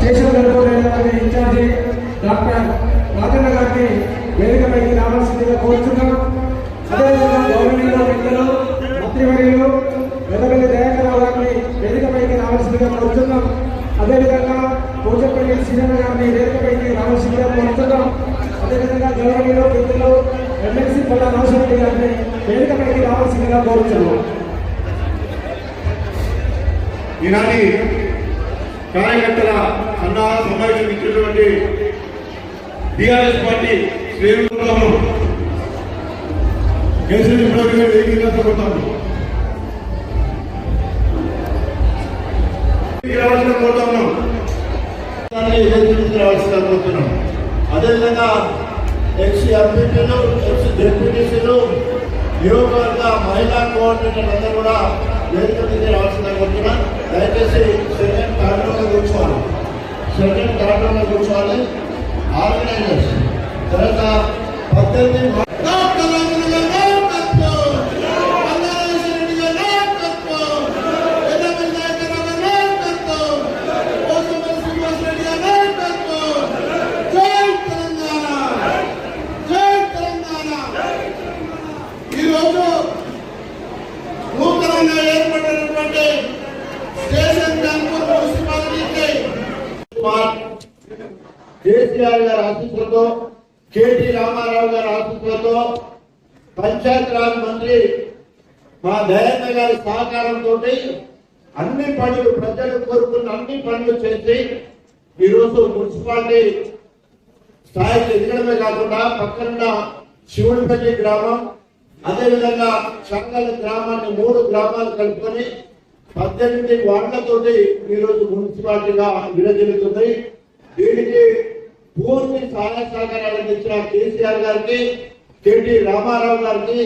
Station గడుపుతున్న incharge doctor Rajanna గారిని వేదికపైకి రావాల్సిందిగా కోరుతున్నాం. అదేవిధంగా గౌరవనీయులు పెద్దలు మంత్రివర్యులు పెద్దపల్లి దయాకర్రావు గారిని వేదికపైకి రావాల్సిందిగా కోరుతున్నాం. అదేవిధంగా పోచంపల్లి శ్రీరణ గారిని వేదికపైకి రావాల్సిందిగా కోరుతున్నాం. అదేవిధంగా గౌరవనీయులు పెద్దలు ఎమ్మెల్సీ పల్లా రామరెడ్డి గారిని వేదికపైకి రావాల్సిందిగా కోరుతున్నాం. ఈనాటి కార్యకర్తల సన్నాహ సమావేశం ఇచ్చినటువంటి టీఆర్ఎస్ పార్టీ శ్రేణులను కేసరి వేదికగా కోరుతాను. రావాల్సిందిగా కోరుతున్నాం. అదేవిధంగా ఎక్స్ ఎంపీలు ఎక్స్ డిప్యూటీసీలు నియోజకవర్గ మహిళా కోఆర్డినేటర్ అందరూ కూడా వేదిక మీద రావాల్సిందిగా కోరుతున్నాం. దయచేసి సెకండ్ థర్డ్ లో కూర్చోవాలి. ఆర్గనైజర్స్ తర్వాత 18 కేసీఆర్ గారి ఆశీస్సులతో కేటీ రామారావు గారి ఆశీస్సులతో పంచాయతీరాజ్ మంత్రి మా దయాకర్ గారి సహకారంతో అన్ని పనులు ప్రజలు కోరుకున్న అన్ని పనులు చేసి ఈరోజు మున్సిపాలిటీ స్థాయికి ఎదగడమే కాకుండా పక్కన శివుడిపల్లి గ్రామం అదేవిధంగా చంగల్ గ్రామాన్ని 3 గ్రామాలు కలుపుకొని 18 వార్డులతోటి ఈరోజు మున్సిపాలిటీగా విరజిల్లుతుంది. దీనికి పూర్తి సహాయ సహకారాలు అందించిన కేసీఆర్ గారికి, కేటీ రామారావు గారికి,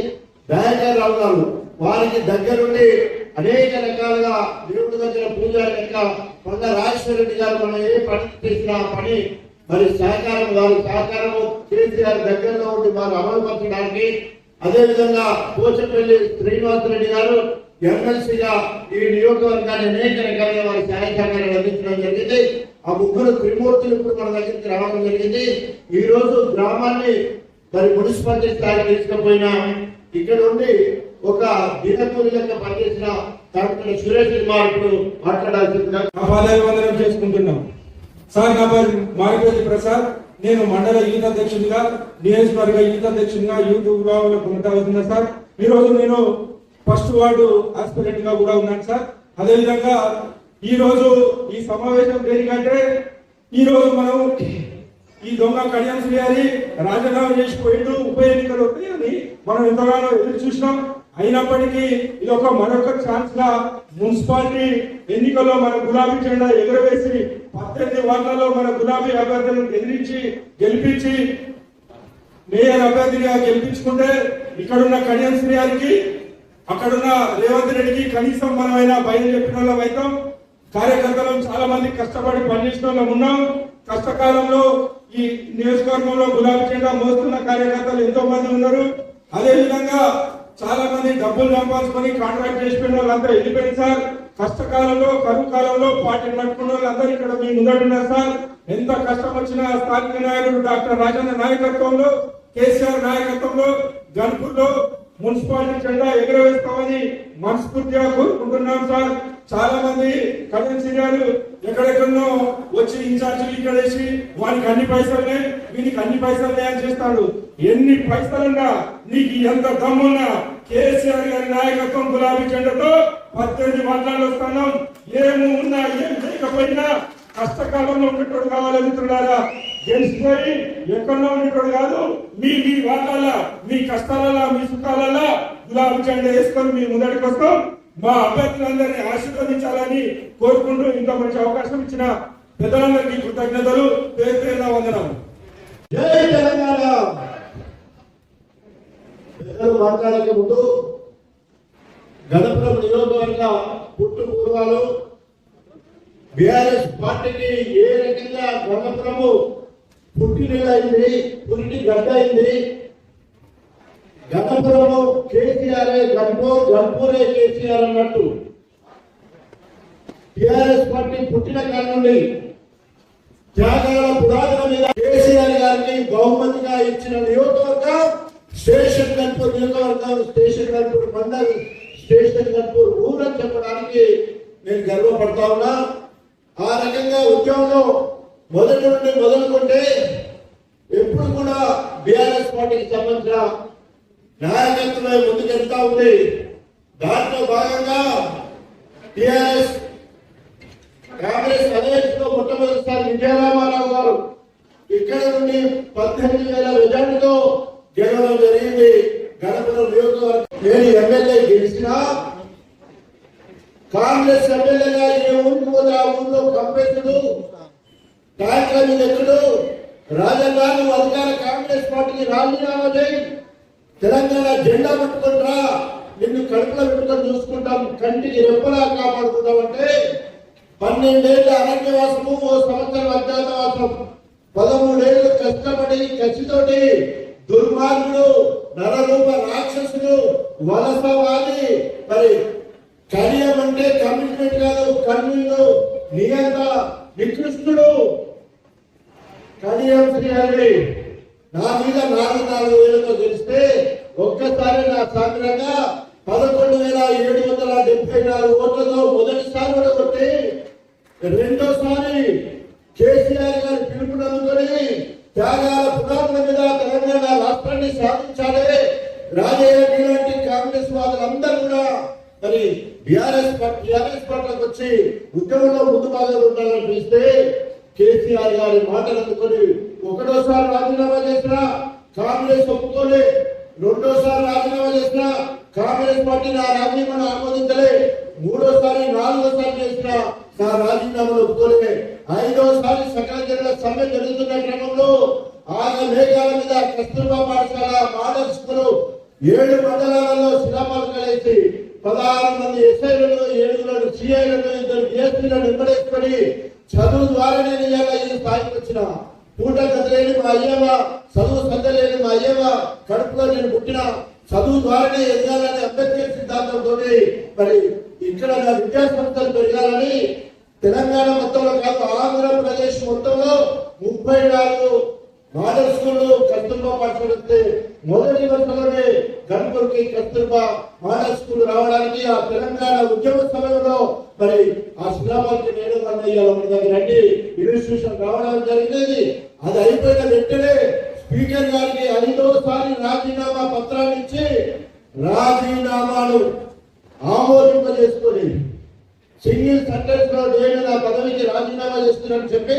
దయాకర్రావు గారు వారికి దగ్గరుండి అనేక రకాలుగా దేవుడి దగ్గర పూజారి లెక్క కొండ రాజేశ్వర రెడ్డి గారు మనం ఏ పని చేసిన పని మరి సహకారం వారి సహకారము కేసీఆర్ దగ్గరలో ఉండి వారు అమలు పరచడానికి, అదేవిధంగా పోచంపల్లి శ్రీనివాసరెడ్డి గారు ఎమ్మెల్సీగా ఈ నియోజకవర్గాన్ని అనేక రకాలుగా వారి సహాయ సహకారాలు అందించడం జరిగింది. ఆ 3 త్రిమూర్తులు ఇప్పుడు మన దగ్గరికి రావడం జరిగింది. ఈ రోజు గ్రామాన్ని మరి మున్సిపాలిటీ స్థాయికి తీసుకుపోయినా ఇక్కడ ఉండి ఒక దినకూలి లెక్క పనిచేసిన డాక్టర్ సురేష్ కుమార్ ఇప్పుడు మాట్లాడాల్సిందిగా వందనం చేసుకుంటున్నాం. సార్ నా పేరు మారిపల్లి ప్రసాద్. నేను మండల యూత్ అధ్యక్షుడిగా, నియోజకవర్గ యూత్ అధ్యక్షుడిగా యూత్ విభాగంలో కొనసాగుతున్నా సార్. ఈ రోజు నేను ఫస్ట్ వార్డు ఆస్పిరెంట్ గా కూడా ఉన్నాను సార్. అదేవిధంగా ఈ రోజు ఈ సమావేశం దేనికంటే ఈ రోజు మనం ఈ దొంగ కళ్యాణ శ్రీహరి రాజీనామా చేసిపోయిండు, ఉప ఎన్నికలు వస్తాయని మనం ఎంతగానో ఎదురు చూసినాం. అయినప్పటికీ ఇది ఒక మరొక ఛాన్స్ గా మున్సిపాలిటీ ఎన్నికల్లో మన గులాబీ జెండా ఎగురవేసి 18 వార్డులలో మన గులాబీ అభ్యర్థులను గెలిపించి మేయర్ అభ్యర్థిగా గెలిపించుకుంటే ఇక్కడున్న కళ్యాణ శ్రీహరికి అక్కడున్న రేవంత్ రెడ్డికి కనీసం మనమైనా బయలు చెప్పిన వాళ్ళం అవుతాం. కార్యకర్తలు చాలా మంది కష్టపడి పనిచేసిన వాళ్ళం ఉన్నాం. కష్టకాలంలో ఈ నియోజకవర్గంలో గులాబీ జెండా మోస్తున్న కార్యకర్తలు ఎంతో మంది ఉన్నారు. అదే విధంగా చాలా మంది డబ్బులు సంపాదించుకొని కాంట్రాక్ట్ చేసిన వాళ్ళంతా వెళ్ళిపోయింది సార్. కష్టకాలంలో కరువు కాలంలో పార్టీని పట్టుకున్న వాళ్ళందరూ ఇక్కడ మీ ముందడున్నారు సార్. ఎంత కష్టం వచ్చినా స్థానిక నాయకుడు డాక్టర్ రాజన్న నాయకత్వంలో, కేసీఆర్ నాయకత్వంలో గన్పూర్లో మున్సిపాలిటీ జెండా ఎగురవేస్తామని మనస్ఫూర్తిగా కోరుకుంటున్నాం సార్. చాలా మంది కళ్యాణ్ గారు ఎక్కడెక్కడో వచ్చి ఇన్ఛార్జీలు ఇక్కడ వేసి వానికి అన్ని పైసలే వీనికి అన్ని పైసలే అని చేస్తాడు. ఎన్ని పైసలున్నా నీకు ఎంత దమ్మున్నా కేసీఆర్ గారి నాయకత్వం గులాబీ జెండాతో 18 మండలాలు వస్తున్నాం. ఏమి ఉన్నా ఏం లేకపోయినా కష్టకాలంలో ఉన్నట్టు కావాలనుకుంటున్నారా? గెలిచిపోయి ఎక్కడో ఉండేటోడు కాదు. మీ వాటాల మీ కష్టాలలో మీ సుఖాలలో గులాబీ జెండా వేసుకొని మీ ముందడికి వస్తాం. మా అభ్యర్థులందరినీ ఆశీర్వదించాలని కోరుకుంటూ ఇంత మంచి అవకాశం ఇచ్చిన పెద్దలందరికీ కృతజ్ఞతలు, పేరు పేరున వందనం. జై తెలంగాణ. పెద్దలు మాట్లాడక ముందు గణపురం నియోజకవర్గ పుట్టు పూర్వాలు బీఆర్ఎస్ పార్టీకి ఏ రకంగా గణపురము పుట్టినైంది, పురిటి గడ్డ అయింది. గణపురము కేసీఆర్ గణపూరే కేసీఆర్ అన్నట్టు టిఆర్ఎస్ పార్టీ పుట్టిన కాలం నుండి త్యాగాల పురాణం మీద కేసీఆర్ గారికి బహుమతిగా ఇచ్చిన నియోజకవర్గం స్టేషన్ గన్పూర్ నియోజకవర్గం, స్టేషన్ గన్పూర్ మండల్, స్టేషన్ గన్పూర్ ఊరని చెప్పడానికి నేను గర్వపడతా ఉన్నా. ఆ రకంగా ఉద్యమంలో మొదటి నుండి మొదలుకుంటే ఎప్పుడు కూడా బీఆర్ఎస్ పార్టీకి సంబంధించిన నాయకత్వమే ముందుకెళ్తా ఉంది. దాంట్లో భాగంగా టిఆర్ఎస్ కాంగ్రెస్ అధ్యక్షుడు మొట్టమొదటిసారి విజయరామారావు గారు ఇక్కడ నుండి 18,000 మెజార్టీతో గెలవడం జరిగింది. గణపురం నియోజకవర్గం నేను ఎమ్మెల్యే గెలిచినా కాంగ్రెస్ ఎమ్మెల్యేగా ఏ ఊరికి పోతే ఆ ఊళ్ళో కంపెనీలు ట్యాంకుల మీద ఎక్కుడు రాజన్న నువ్వు అధికార కాంగ్రెస్ పార్టీకి రాజీనామా చేయి, తెలంగాణ జెండా పట్టుకుంటా, నిన్ను కడుపులో పెట్టుకొని చూసుకుంటాం, కంటికి రెప్పలా కాపాడుకుంటాం అంటే 12 ఏళ్ల అరణ్యవాసము, 1 సంవత్సరం అజ్ఞాతవాసం, 13 ఏళ్లు కష్టపడి కసితోటి దుర్మార్గుడు, నరరూప రాక్షసుడు, వలసవాది, మరి కడియం అంటే కమిట్మెంట్ కాదు, కన్వీను నియంత నికృష్టుడు కడియం శ్రీహరి నా మీద 4 వేలతో గెలిస్తే ఒక్కసారి నా సాంద్రంగా 11,774 ఓట్లతో మొదటిసారి కొట్టి రెండోసారి కేసీఆర్ గారి పిలుపునందుకొని త్యాగాల పునాదుల మీద తెలంగాణ రాష్ట్రాన్ని సాధించాలి. రాజయ్య లాంటి కాంగ్రెస్ వాదులందరూ కూడా మరి బీఆర్ఎస్ పార్టీలకు వచ్చి ఉద్యమంలో ముందు భాగంలో ఉండాలని పిలిస్తే కేసీఆర్ గారి మాటలు అందుకొని ఒకటోసారి రాజీనామా చేసిన కాంగ్రెస్ ఒప్పుకోలే, రెండోసారి రాజీనామా చేసిన కాంగ్రెస్ పార్టీ నా రాజీనామాను ఆమోదించలే, మూడోసారి 4వసారి చేసిన నా రాజీనామాను ఒప్పుకోలే, 5వసారి సకల జిల్లా సమ్మె జరుగుతున్న క్రమంలో ఆగ మేఘాల మీద కస్తూర్బా పాఠశాల మోడల్ స్కూల్ 7 మండలాలలో శిలాఫలకాలు వేసి 16 మంది ఎస్ఐలను, 7 సిఐలను, 2 డిఎస్పీలను వెంబడేసుకొని చదువు ద్వారానే నేను ఈ స్థాయికి వచ్చిన. పూట గదిలేని మా అయ్యవ, చదువు సద్దలేని మా అయ్యవ కడుపులో నేను పుట్టిన, చదువు ద్వారానే ఎదగాలని అంబేద్కర్ సిద్ధాంతంతో మరి ఇక్కడ నా విద్యా సంస్థలు పెరగాలని తెలంగాణ మొత్తంలో కాదు ఆంధ్రప్రదేశ్ మొత్తంలో 34 మోడల్ స్కూల్ కస్తూర్బా పాఠశాల వస్తే మొదటి వరుసలోనే గన్పూర్కి కస్తూర్బా మోడల్ స్కూల్ రావడానికి ఆ తెలంగాణ ఉద్యమ సమయంలో మరి ఆ శిలాఫలకి నేను రండి ఇన్స్టిట్యూషన్ రావడం జరిగింది. అది అయిపోయిన వెంటనే స్పీకర్ గారికి 5వసారి రాజీనామా పత్రాన్ని ఇచ్చి రాజీనామాను ఆమోదింపజేసుకొని సింగిల్ సెంటెన్స్ లో నేను నా పదవికి రాజీనామా చేస్తున్నానని చెప్పి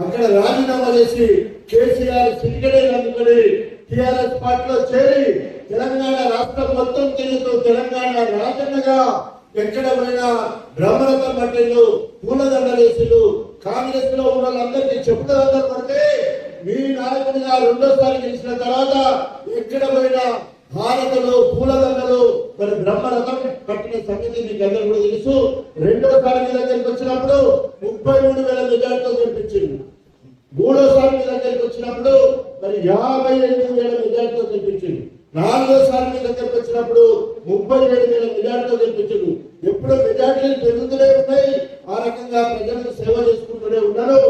అక్కడ రాజీనామా చేసి కేసీఆర్ సింగడేని అందుకొని టిఆర్ఎస్ పార్టీలో చేరి తెలంగాణ రాష్ట్రం మొత్తం తిరుగుతూ తెలంగాణ రాజన్నగా ఎక్కడ పోయినా బ్రహ్మరథం పట్టేళ్ళు, పూలదండలేసులు, కాంగ్రెస్ లో ఉన్న వాళ్ళందరికీ చెప్పుదండలు పడితే మీ నాయకుడిగా 2వసారి గెలిచిన తర్వాత ఎక్కడ పోయినా భారతలు, పూలదండలు, మరి బ్రహ్మరథం పట్టిన సంగతి మీకు అందరూ కూడా తెలుసు. 2వసారి మీ దగ్గరికి వచ్చినప్పుడు 33,000 మెజార్టీతో గెలిపించింది. 3వసారి మీ దగ్గరికి వచ్చినప్పుడు మరి 58,000 మెజార్టీతో గెలిపించింది. 4వసారి మీ దగ్గరికి వచ్చినప్పుడు 37,000 మెజార్టీతో గెలిపించింది. ఎప్పుడో మెజార్టీలు పెరుగుతూనే ఉన్నాయి. ఆ రకంగా ప్రజలకు సేవ చేసుకుంటూనే ఉన్నారు.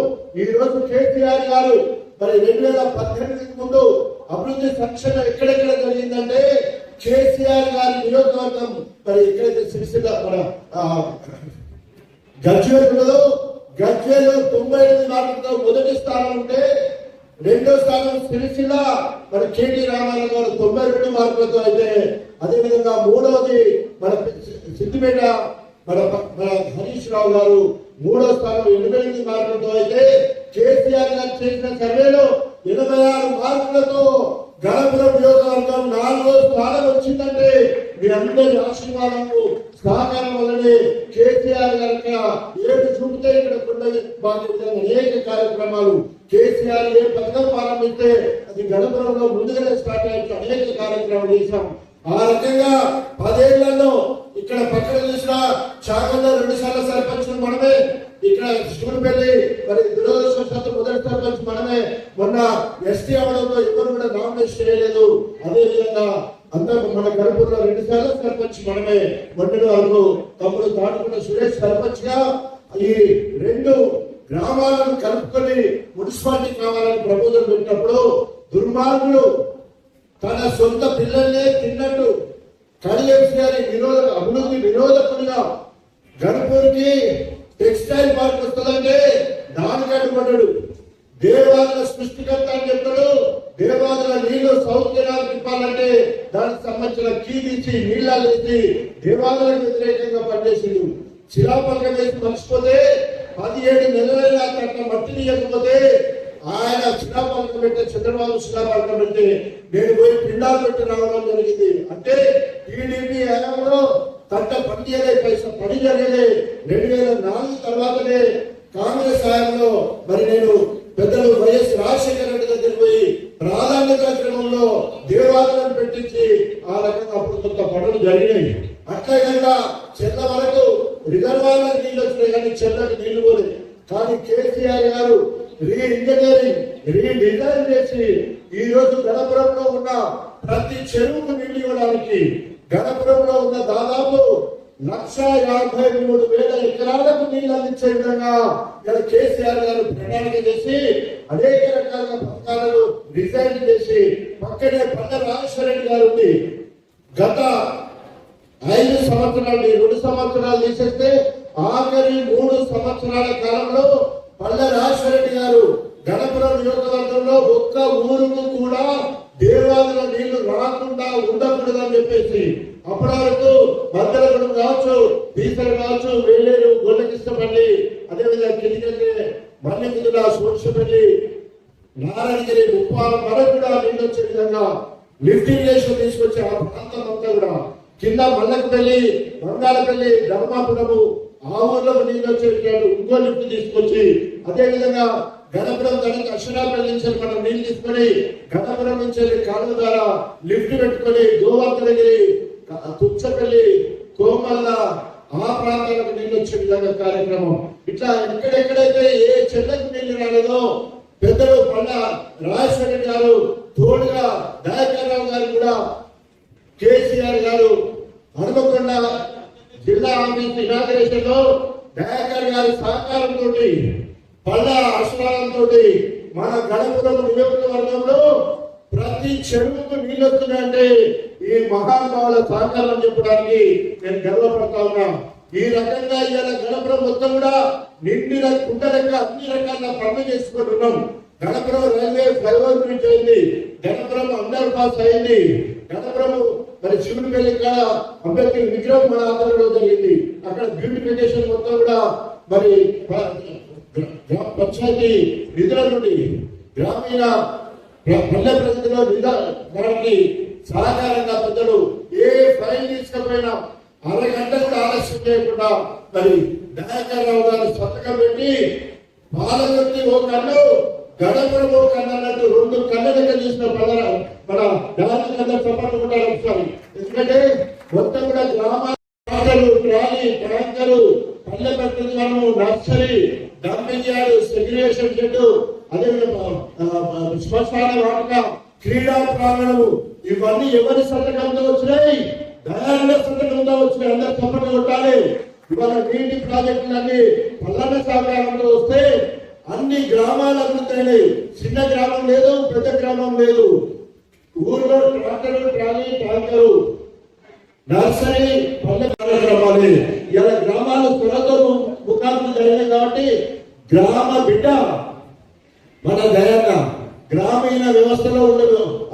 ఈ రోజు కేసీఆర్ గారు మరి 2018 ముందు అభివృద్ధి సంక్షేమం ఎక్కడెక్కడ జరిగిందంటే కేసీఆర్ గారి నియోజకవర్గం మరి ఎక్కడైతే సిరిసిల్ల మన గజ్వేల్ ఉన్నదో గజ్వేల్ 98 మార్కులతో మొదటి స్థానం ఉంటే 2వ స్థానం సిరిసిల్ల మరి కేటీ రామారావు గారు 92 మార్కులతో అయితే, అదేవిధంగా 3వది మన సిద్దిపేట మన హరీష్ రావు గారు 3వ స్థానం 88 మార్కులతో అయితే, కేసీఆర్ గారు చేసిన సర్వేలో 86 మార్కులతో గణపురం నియోజకవర్గం 4వ స్థానం వచ్చిందంటే మీ అందరి ఆశీర్వాదము సహకారం వల్లనే కేసీఆర్ గారికి ఏడు చూపితే ఇక్కడ కొండ విధంగా అనేక కార్యక్రమాలు కేసీఆర్ ఏ పథకం ప్రారంభిస్తే అది గణపురంలో ముందుగానే స్టార్ట్ అయ్యి అనేక కార్యక్రమాలు చేశాం. ఆ రకంగా 10 ఏళ్లలో ఇక్కడ పక్కన చూసిన చాగల్లో 2 సార్లు సర్పంచ్ మనమే, ఇక్కడ శివునిపల్లి మరి దురదృష్టవశాత్తు మొదటి సర్పంచ్ మనమే. మొన్న ఎస్టీ అవడంతో ఎవరు కూడా నామినేషన్ చేయలేదు. అదే విధంగా అందరూ మన గణపూర్లో 2 సార్లు సర్పంచ్ మనమే. మొన్నటి వరకు తమ్ముడు తాటుకున్న సురేష్ సర్పంచ్ గా ఈ 2 గ్రామాలను కలుపుకొని మున్సిపాలిటీ కావాలని ప్రపోజల్ పెట్టినప్పుడు దుర్మార్గులు తన సొంత పిల్లల్నే తిన్నట్టు కడియమ్స్ గారి అభివృద్ధి వినోదకులుగా గణపూర్కి టెక్స్టైల్ పార్క్ వస్తుందంటే దానికి అడ్డుపడ్డాడు. దేవాదుల సృష్టికర్త అని చెప్తాడు. దేవాదుల నీళ్లు సౌత్ కెనాల్ తిప్పాలంటే దానికి సంబంధించిన కీ తీసి నీళ్ళ వేసి దేవాదులకు వ్యతిరేకంగా పనిచేసిండు. శిలాపలకం వేసి మర్చిపోతే 17 నెలలైనా అట్లా మట్టిని ఇవ్వకపోతే ఆయన శిలాపలకం పెట్టే చంద్రబాబు శిలాపలకం పెట్టి నేను పోయి పిండాలు పెట్టి రావడం జరిగింది. అంటే టీడీపీ హయాంలో తట్ట పని చేయలేదు, పైసా పని చేయలేదు. 2004 తర్వాతనే కాంగ్రెస్ హయాంలో మరి నేను పెద్దలు వైఎస్ రాజశేఖర రెడ్డి దగ్గర పోయి ప్రాధాన్యత క్రమంలో దేవాలయాలను పెట్టించి ఆ రకంగా అప్పుడు కొంత పనులు జరిగినాయి. అట్లే కనుక చెల్ల వరకు రిజర్వాయర్లకు నీళ్ళు వచ్చినాయి కానీ చెల్లకు నీళ్లు పోలేదు. కానీ కేసీఆర్ గారు రీఇంజనీరింగ్ రీడిజైన్ చేసి ఈ రోజు గణపురంలో ఉన్న ప్రతి చెరువుకు నీళ్లు ఇవ్వడానికి గణపురంలో ఉన్న దాదాపు 1,53,000 ఎకరాలకు నీళ్లు అందించే విధంగా కేసీఆర్ గారు ప్రణాళిక చేసి అనేక రకాల పథకాలను డిజైన్ చేసి పక్కనే పల్ల రాజేశ్వర రెడ్డి గారు ఉంది. గత 5 సంవత్సరాలు 2 సంవత్సరాలు తీసేస్తే ఆఖరి 3 సంవత్సరాల కాలంలో పల్ల రాజేశ్వర రెడ్డి గారు గణపురం నియోజకవర్గంలో ఒక్క ఊరుకు కూడా దేవాలయ నీళ్లు రాకుండా ఉండకూడదని చెప్పేసి అప్పటి వరకు మద్దలగూడెం కావచ్చు, బీసలు కావచ్చు, వేలేరు, గొల్లకిష్టపల్లి, అదేవిధంగా కిందికి మల్లెకుదుల, సోర్షపల్లి, నారాయణగిరి, ముప్పాల వరకు కూడా నీళ్ళు వచ్చే విధంగా లిఫ్ట్ ఇరిగేషన్ తీసుకొచ్చి ఆ ప్రాంతం అంతా కూడా కింద మల్లకపల్లి, బంగాళపల్లి, ధర్మాపురము ఆ ఊర్లో నీళ్ళు వచ్చేటట్టు ఇంకో లిఫ్ట్ తీసుకొచ్చి అదేవిధంగా గణపురం దానికి అక్షరాపల్లి నుంచి మనం నీళ్ళు తీసుకొని గణపురం నుంచి కాలువ ద్వారా లిఫ్ట్ పెట్టుకొని గోవర్ధనగిరి, తుచ్చపల్లి, కోమల్ల ఆ ప్రాంతాలకు నీళ్ళు వచ్చే విధంగా కార్యక్రమం. ఇట్లా ఎక్కడెక్కడైతే ఏ చెట్లకు నీళ్లు రాలేదో పెద్దలు పల్ల రాజేశ్వర రెడ్డి గారు తోడుగా దయాకర్రావు గారు కూడా కేసీఆర్ గారు హనుమకొండ జిల్లా ఆఫీస్ ఇనాగరేషన్ లో దయాకర్ గారి సహకారంతో పల్ల అక్షరాలతో మన గణపురం నియోజకవర్గంలో ప్రతి చెరువుకు నీళ్ళు వస్తున్నాయంటే ఈ మహానుభావుల సహకారం చెప్పడానికి నేను గర్వపడతా ఉన్నా. ఈ రకంగా ఇవాళ గణపురం మొత్తం కూడా నిండిన కుండలెక్క అన్ని రకాల పనులు చేసుకుని ఉన్నాం. గణపురం రైల్వే ఫ్లైఓవర్ బ్రిడ్జ్ అయింది, గణపురం అండర్ పాస్ అయింది, గణపురం మరి శివుని పెళ్లి కాడ అంబేద్కర్ విగ్రహం మన ఆంధ్రలో జరిగింది. అక్కడ బ్యూటిఫికేషన్ మొత్తం కూడా మరి పంచాయతీ నిధుల నుండి గ్రామీణ పల్లె ప్రగతిలో దానికి సహకారంగా పెద్దలు ఏ ఫైల్ తీసుకపోయినా అరగంట కూడా ఆలస్యం చేయకుండా మరి దయాకర్రావు గారు సంతకం పెట్టి పాలకొట్టి ఓ కన్ను గణపురం ఓ కన్ను అన్నట్టు 2 కళ్ళ దగ్గర చూసిన మన దాని కన్నా చప్పట్లు కూడా ఒకసారి. ఎందుకంటే మొత్తం కూడా గ్రామాలు ట్రాలీ ట్యాంకరు పల్లె ప్రకృతి వనము nursery dumping yard segregation shed అదేవిధంగా శ్మశాన వాటిక క్రీడా ప్రాంగణము ఇవన్నీ ఎవరి సంతకంతో వచ్చినాయి? దయానంద సంతకంతో వచ్చినాయి. అందరు చప్పట్లు కొట్టాలి. ఇవాళ నీటి ప్రాజెక్టులన్నీ పల్లె సహకారంతో వస్తే అన్ని గ్రామాలు అభివృద్ధి అయినాయి. చిన్న గ్రామం లేదు, పెద్ద గ్రామం లేదు. ఊర్లో ట్రాక్టరు ట్రాలీ ట్యాంకరు నర్సరీ పల్లె కార్యక్రమాలు ఇలా గ్రామాలు త్వరతో ముఖాముఖి జరిగినాయి. కాబట్టి గ్రామ బిడ్డ మన దయాన్న గ్రామీణ వ్యవస్థలో ఉన్న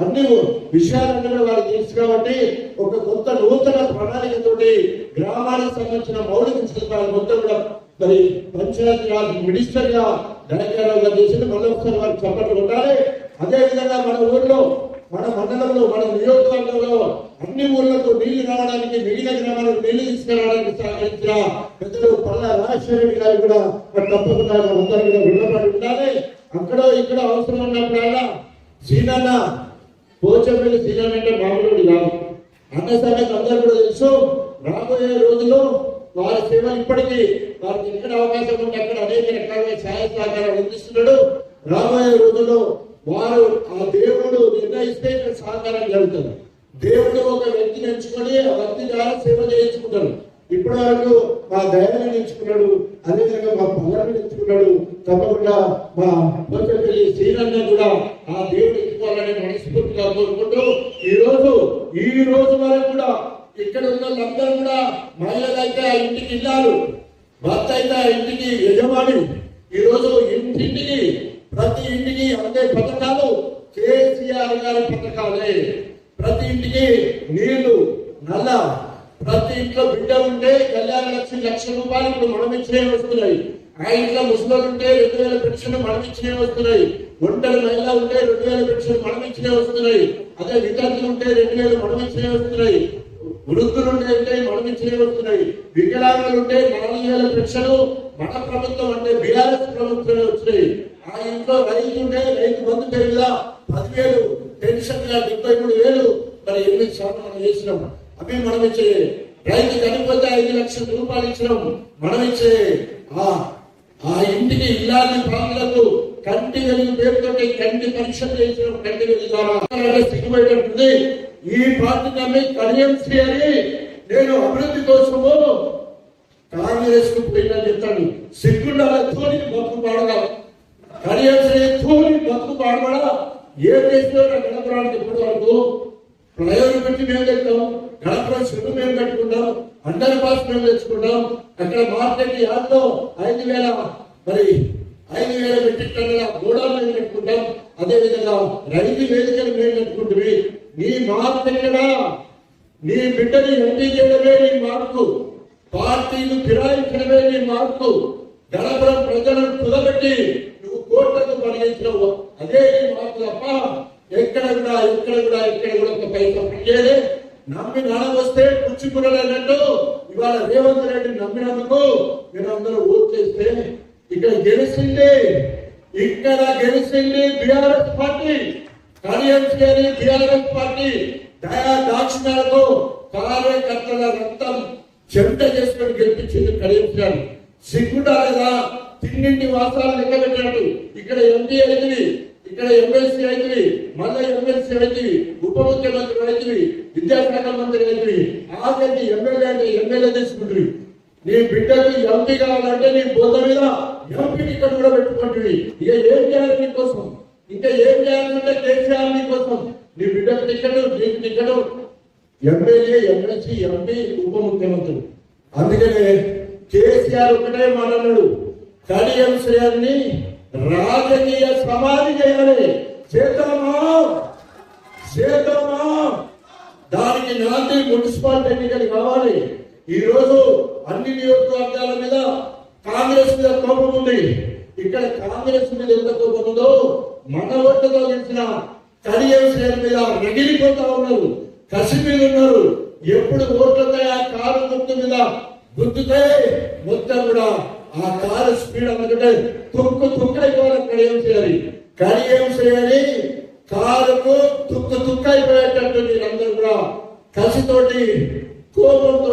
అన్ని విషయాలన్నీ వాళ్ళకి తెలుసు. కాబట్టి ఒక కొత్త నూతన ప్రణాళికతోటి గ్రామానికి సంబంధించిన మౌలిక సదుపాయాలు మొత్తం కూడా మరి పంచాయతీ రాజ్ మినిస్టర్ గా దయాకర్రావు చేసింది. మళ్ళీ ఒకసారి వారికి చప్పట్లు కొట్టాలి. అదే విధంగా మన ఊర్లో, మన మండలంలో, మన నియోజకవర్గంలో అన్ని ఊర్లకు నీళ్లు రావడానికి, మిగిలిన గ్రామాలకు నీళ్లు తీసుకురావడానికి సహకరించిన పెద్దలు పల్ల రాజేశ్వర రెడ్డి గారు కూడా తప్పకుండా అందరూ కూడా రుణపడి ఉండాలి. అక్కడ ఇక్కడ అవసరం ఉన్నప్పుడల్లా సీనన్న పోచంపల్లి సీనన్న అంటే మామూలు కాదు అన్న సంగతి అందరూ కూడా తెలుసు. రాబోయే రోజుల్లో వారి సేవలు ఇప్పటికీ వారికి ఎక్కడ అవకాశం ఉంటే అక్కడ అనేక రకాలుగా సహాయ సహకారాలు అందిస్తున్నాడు. రాబోయే రోజుల్లో వారు ఆ దేవుడు నిర్ణయిస్తే ఇక్కడ సహకారం జరుగుతుంది. దేవుడు ఒక వ్యక్తిని ఎంచుకొని ఆ వ్యక్తి ద్వారా సేవ చేయించుకుంటారు. ఇప్పటి వరకు మా దయాన్ని ఎంచుకున్నాడు, అదేవిధంగా మా పల్లెని ఎంచుకున్నాడు. తప్పకుండా మా పోచపల్లి శ్రీరంగ కూడా ఆ దేవుడు ఎత్తుకోవాలని మనస్ఫూర్తిగా కోరుకుంటూ ఈ రోజు వరకు కూడా ఇక్కడ ఉన్న వాళ్ళందరూ కూడా మహిళలైతే ఆ ఇంటికి ఇల్లాలు, భర్త అయితే ఆ ఇంటికి యజమాని. ఈ రోజు ఇంటింటికి ప్రతి ఇంటికి అందే పథకాలు కేసీఆర్ గారి పథకాలే. ప్రతి ఇంటికి నీళ్లు, నల్ల, ప్రతి ఇంట్లో బిడ్డ ఉంటే కళ్యాణ లక్ష్మి ₹1,00,000 ఇప్పుడు మనం ఇచ్చినవి వస్తున్నాయి. ఆ ఇంట్లో ముసలు ఉంటే 2,000 పెన్షన్ మనం ఇచ్చినవి వస్తున్నాయి. ఒంటరి మహిళ ఉంటే 2,000 పెన్షన్ మనం ఇచ్చినవి వస్తున్నాయి. అదే విద్యార్థులు ఉంటే 2,000 మనం ఇచ్చినవి వస్తున్నాయి. వృద్ధులు ఉంటే మనం ఇచ్చినవి వస్తున్నాయి. వికలాంగులు ఉంటే 4,000 పెన్షన్ మన ప్రభుత్వం అంటే బీఆర్ఎస్ ప్రభుత్వమే వచ్చినాయి. ఆ ఇంట్లో రైతు ఉంటే రైతు బంధు పేరు మీద 10,000 పెన్షన్ గా 73,000 మరి 8 శాతం మనం చేసినాం. అవి మనం ఇచ్చే రైతు చనిపోతే ₹5,00,000 ఇచ్చినాం. మనం ఇచ్చే ఆ ఇంటికి ఇల్లాలి ప్రాంతాలకు కంటి వెలుగు పేరుతో కంటి పరీక్షలు చేసినాం. కంటి వెలుగు ద్వారా సిగ్గుపడేటప్పుడు ఈ పార్టీ నమ్మి కడియంశ్రీ అని నేను అభివృద్ధి కోసము కాంగ్రెస్ కు పోయినా చెప్తాను. సిగ్గుండాలతో బతుకు పాడగా కడియంశ్రీ తోని బతుకు పాడబడా ఏ దేశంలో గణపురానికి ఇప్పటి వరకు ప్రయోజనం పెట్టి మేము తెచ్చాం. గణపురం చెరువు మేము కట్టుకుంటాం, అండర్ పాస్ మేము తెచ్చుకుంటాం. అక్కడ మార్కెట్ యార్డ్లో 5,000 మరి 5,000 మెట్రిక్ టన్నుల గోడాలు మేము కట్టుకుంటాం. అదే విధంగా రైతు వేదికలు మేము కట్టుకుంటుంది. నీ మార్పు ఎక్కడ? నీ బిడ్డని ఎంపీ చేయడమే నీ మార్పు, పార్టీలు ఫిరాయించడమే నీ మార్పు. గణపురం ప్రజలను కుదబెట్టి నువ్వు కోట్లకు పరిగెత్తినవు, అదే నీ మార్పు తప్ప ఎక్కడ కూడా ఒక పైసా పనిచేయలే. నమ్మి నాన్న వస్తే పుచ్చుకురలేనట్టు ఇవాళ రేవంత్ రెడ్డి నమ్మినందుకు మీరు అందరూ ఓట్ చేస్తే ఇక్కడ గెలిచింది బీఆర్ఎస్ పార్టీ. కడియంశ్రీ బీఆర్ఎస్ పార్టీ దయా దాక్షిణ్యాలతో కార్యకర్తల రక్తం చెమట చేసుకొని గెలిపించింది కడియంశ్రీ. సిగ్గుండాలేదా? తిన్నింటి వాసాలు లెక్క పెట్టినట్టు ఇక్కడ ఎంపీ అయినవి, ఇక్కడ ఎమ్మెల్సీ అయినవి, మళ్ళీ ఎమ్మెల్సీ అయినవి, ఉప ముఖ్యమంత్రి అయినవి, విద్యాశాఖ మంత్రి అయినవి, ఆఖరికి ఎమ్మెల్యే అంటే ఎమ్మెల్యే తీసుకుంటుంది. నీ బిడ్డకు ఎంపీ కావాలంటే నీ బోధ మీద ఎంపీ టికెట్ కూడా పెట్టుకుంటుంది. ఇక ఏం చేయాలి నీకోసం? ఇంకా ఏం చేయాలంటే కేసీఆర్ నీకోసం నీ బిడ్డకు టికెట్, నీకు టికెట్, ఎమ్మెల్యే, ఎమ్మెల్సీ, ఎంపీ, ఉప ముఖ్యమంత్రి. అందుకనే కేసీఆర్ ఒకటే మాట్లాడాడు, కడియంశ్రీ రాజకీయ సమాధి చేయాలి. చేద్దామా? దానికి నాంది మున్సిపాలిటీ ఎన్నికలు కావాలి. ఈ రోజు అన్ని నియోజకవర్గాల మీద కాంగ్రెస్ మీద కోపం ఉంది. ఇక్కడ కాంగ్రెస్ మీద ఎంత కోపం ఉందో మన ఓట్లతో గెలిచిన కడియంశ్రీ మీద రగిలిపోతా ఉన్నారు, కసి మీద ఉన్నారు. ఎప్పుడు ఓట్లతో ఆ కారు గుర్తు మీద గుర్తుతే మొత్తం కూడా ఆ కారు స్పీడ్ అన్నట్టే తుక్కైపోవాలి. కడియంశ్రీ అని కారుకు తుక్కైపోయేటట్టు మీరందరూ కూడా కసితోటి, కోపంతో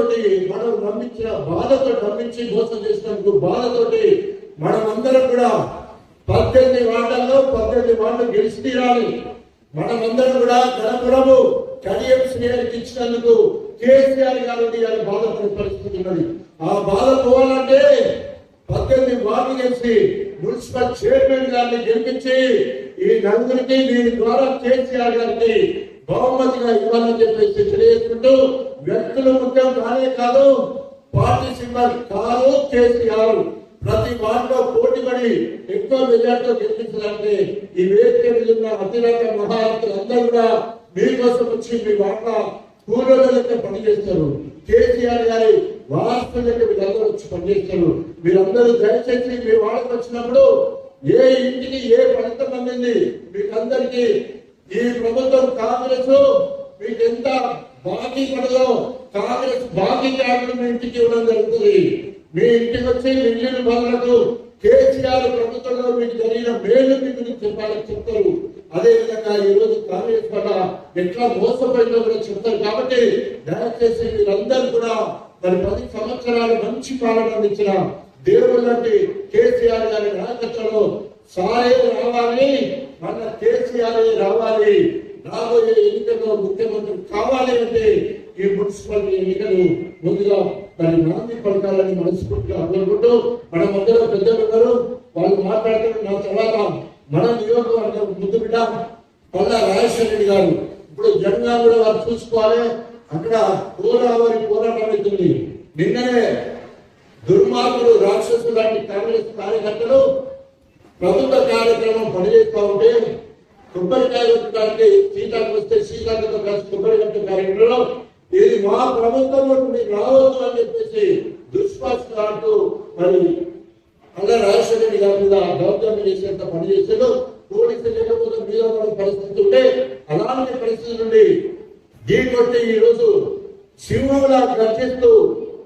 మనం నమ్మించిన బాధతో నమ్మించి మోసం చేసినందుకు బాధతోటి మనమందరం కూడా 18 వార్డుల్లో 18 వార్డులు గెలిచి తీరాలి. మనమందరం కూడా గణపురము కడియంశ్రీ ఇచ్చినందుకు కేసీఆర్ గారు బాధపడే పరిస్థితి ఉన్నది. ఆ బాధ పోవాలంటే 18 వార్డులు గెలిచి మున్సిపల్ చైర్మన్ గారిని గెలిపించి ఈ నలుగురికి దీని ద్వారా కేసీఆర్ గారికి బహుమతిగా ఇవ్వాలని చెప్పేసి తెలియజేసుకుంటూ, వ్యక్తులు ముఖ్యం కానే కాదు, పార్టీ సింబల్ కాదు కేసీఆర్. ప్రతి వార్డులో పోటీపడి ఎక్కువ మెజార్టీతో గెలిపించాలంటే ఈ వేదిక మీద ఉన్న అతిరథ మహారథులు అందరూ కూడా మీకోసం వచ్చి మీ వార్డుల కూలీల లెక్క పనిచేస్తారు. కేసీఆర్ గారి వారసుల లెక్క మీరందరూ వచ్చి పనిచేస్తారు. మీరందరూ దయచేసి మీ వార్డుకు వచ్చినప్పుడు ఏ ఇంటికి ఏ ఫలితం అందింది మీకందరికీ ఈ ప్రభుత్వం కాంగ్రెస్ మీకు ఎంత బాకీ పడదో కాంగ్రెస్ బాకీ కార్డులు మీ ఇంటికి ఇవ్వడం జరుగుతుంది. మీ ఇంటికి వచ్చి మిగిలిన వాళ్ళకు కేసీఆర్ ప్రభుత్వంలో మీకు జరిగిన మేలు మీకు చెప్తారు. అదే విధంగా ఈ రోజు కాంగ్రెస్ వల్ల ఎట్లా మోసపోయిందో కూడా చెప్తారు. కాబట్టి దయచేసి మీరందరూ కూడా మరి 10 సంవత్సరాలు మంచి పాలన అందించిన దేవుడు లాంటి కేసీఆర్ గారి నాయకత్వంలో సారే రావాలి, మన కేసీఆర్ రావాలి. రాబోయే ఎన్నికల్లో ముఖ్యమంత్రి కావాలి అంటే ఈ మున్సిపాలిటీ ఎన్నికలు ముందుగా మరి నాంది పలకాలని మనస్ఫూర్తిగా అనుకుంటూ మనమందరం పెద్దలు ఉన్నారు. వాళ్ళు మాట్లాడుతున్న తర్వాత మన నియోజకవర్గం ముందు బిడ్డ పల్లా రాజేశ్వర రెడ్డి గారు ఇప్పుడు జనగా కూడా వారు చూసుకోవాలి. అక్కడ గోదావరి పోరాటం అవుతుంది. నిన్ననే దుర్మార్గులు రాక్షసులు లాంటి కాంగ్రెస్ కార్యకర్తలు ప్రభుత్వ కార్యక్రమం పనిచేస్తూ ఉంటే కొబ్బరికాయ కొట్టడానికి సీతాకు వస్తే సీతాలతో కలిసి కొబ్బరి కట్టే కార్యక్రమంలో ఇది మా ప్రభుత్వం మీకు రావచ్చు అని చెప్పేసి దుష్పాస్తూ మరి అలా రాజశేఖర రెడ్డి గారి మీద దౌర్జన్యం చేసేంత పనిచేసాడు. పోలీసులు లేకపోతే మీద పరిస్థితి ఉంటే అలాంటి పరిస్థితి నుండి కొట్టి ఈ రోజు సింహంలా గర్జిస్తూ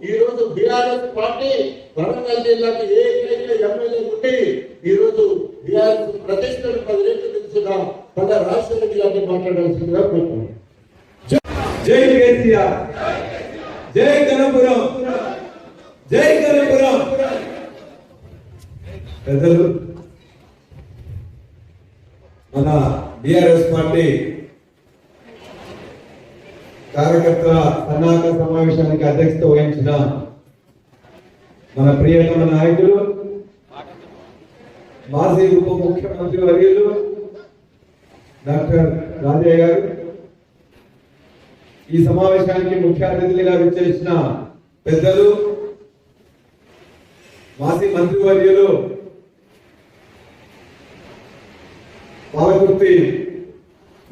ఈ రోజు బీఆర్ఎస్ పార్టీ వరంగల్ జిల్లాకి ఏకైక ఎమ్మెల్యే ఉండి ఈ రోజు బీఆర్ఎస్ ప్రతిష్టను 10 రెట్లు తెలుసున్న పద రాజశేఖర రెడ్డి గారిని మాట్లాడాల్సిందిగా కోరుతున్నాను. జై కేసీఆర్, జై గణపురం, జై గణపురం. పెద్దలు, మన బీఆర్ఎస్ పార్టీ కార్యకర్తల సన్నాహక సమావేశానికి అధ్యక్షత వహించిన మన ప్రియతమ నాయకులు మాజీ ఉప ముఖ్యమంత్రి వర్యులు డాక్టర్ రాజయ్య గారు, ఈ సమావేశానికి ముఖ్య అతిథులుగా విచ్చేసిన పెద్దలు, మాజీ మంత్రి వర్యులు పాలకుర్తి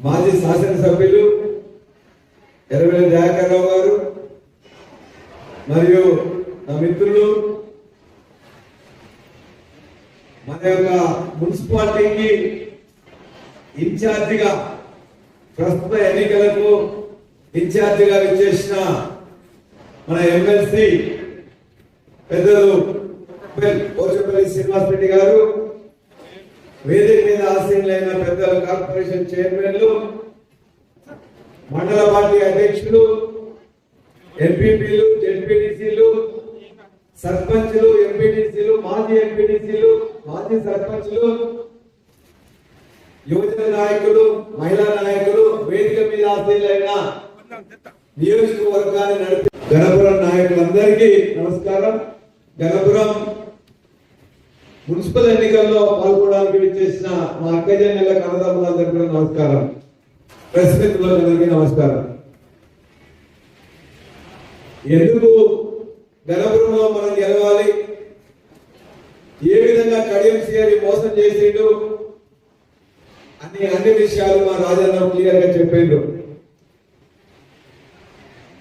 మాజీ శాసనసభ్యులు ఎర్రవెల్లి దయాకర్రావు గారు, మరియు నా మిత్రులు, మన యొక్క మున్సిపాలిటీకి ఇన్ఛార్జిగా ప్రస్తుత ఎన్నికలకు ఇన్ఛార్జిగా విచ్చేసిన మన ఎమ్మెల్సీ పెద్దలు పోచపల్లి శ్రీనివాస్ రెడ్డి గారు, వేదిక మీద ఆసీనులైన పెద్దలు కార్పొరేషన్ చైర్మన్లు, మండల పార్టీ అధ్యక్షులు, ఎంపీపీలు, జెడ్పీటీసీలు, సర్పంచ్లు, ఎంపీటీసీలు, మాజీ ఎంపీటీసీలు, మాజీ సర్పంచ్లు, యువజన నాయకులు, మహిళా నాయకులు, వేదిక మీద ఆసీనులైన నియోజకవర్గాన్ని నడిపి గణపురం నాయకులందరికీ నమస్కారం. గణపురం మున్సిపల్ ఎన్నికల్లో పాల్గొనడానికి విచ్చేసిన మా అక్కజనుల కన్నదమ్ములందరికీ కూడా నమస్కారం. ప్రెస్ మిత్రులందరికీ నమస్కారం. ఎందుకు గణపురంలో మనం గెలవాలి, ఏ విధంగా కడియం సిఆర్ మోసం చేసిండు అన్ని విషయాలు మా రాజన్న క్లియర్ గా చెప్పిండు.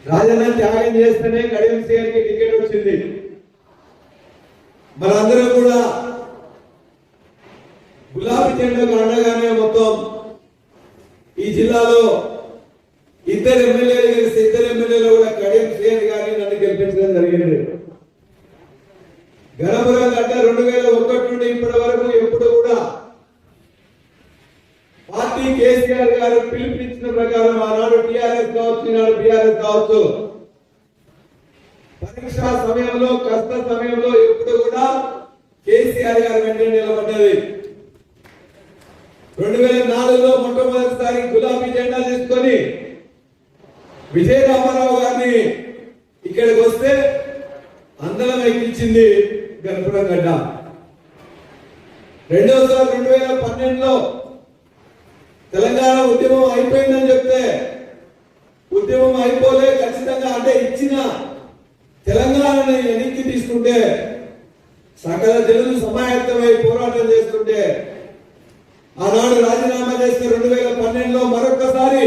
రాజన్న త్యాగం చేస్తేనే కడియం సిఆర్ కి టికెట్ వచ్చింది. మనందరం కూడా గులాబీ జెండాకు అండగానే మొత్తం ఈ జిల్లాలో 2 ఎమ్మెల్యేలు కలిసి 2 ఎమ్మెల్యేలు కూడా కడియం సిఆర్ గారిని నన్ను గెలిపించడం జరిగింది. గణపురం గడ్డ 2001 నుండి ఇప్పటి వరకు ఎప్పుడు కూడా పార్టీ కేసీఆర్ గారు పిలుపునిచ్చిన ప్రకారం ఆనాడు టీఆర్ఎస్ కావచ్చు, ఈనాడు బీఆర్ఎస్ కావచ్చు, పరీక్షా సమయంలో కష్ట సమయంలో ఎప్పుడు కూడా కేసీఆర్ గారు వెంటనే నిలబడ్డది. 2004లో మొట్టమొదటిసారి గులాబీ జెండా తీసుకొని విజయ రామారావు గారిని ఇక్కడికి వస్తే అందరం ఎక్కించింది గణపురం గడ్డ. రెండోసారి 2012లో తెలంగాణ ఉద్యమం అయిపోయిందని చెప్తే ఉద్యమం అయిపోలే, ఖచ్చితంగా అంటే ఇచ్చిన తెలంగాణని వెనక్కి తీసుకుంటే సకల జనులు సమాయత్తమై పోరాటం చేస్తుంటే ఆనాడు రాజీనామా చేస్తే 2012లో మరొకసారి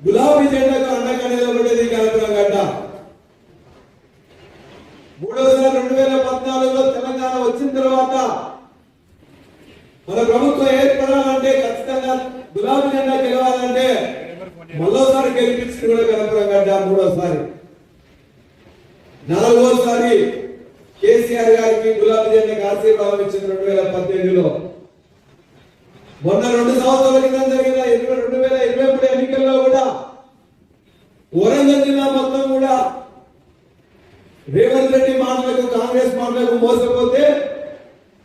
గులాబీ జెండాకు అండగా నిలబడేది గణపురం గడ్డ. మూడోసారి 2014లో తెలంగాణ వచ్చిన తర్వాత మన ప్రభుత్వం ఏర్పడాలంటే ఖచ్చితంగా గులాబీ జెండా గెలవాలంటే మరోసారి గెలిపించింది కూడా గణపురం గడ్డ. మూడోసారి, 4వసారి కేసీఆర్ గారికి గులాబీ జెండాకి ఆశీర్వాదం ఇచ్చింది 2018లో. మొన్న 2 సంవత్సరాల క్రితం జరిగిన 2023 ఎన్నికల్లో కూడా వరంగల్ జిల్లా మొత్తం కూడా రేవంత్ రెడ్డి మాటలకు, కాంగ్రెస్ మాటలకు మోసపోతే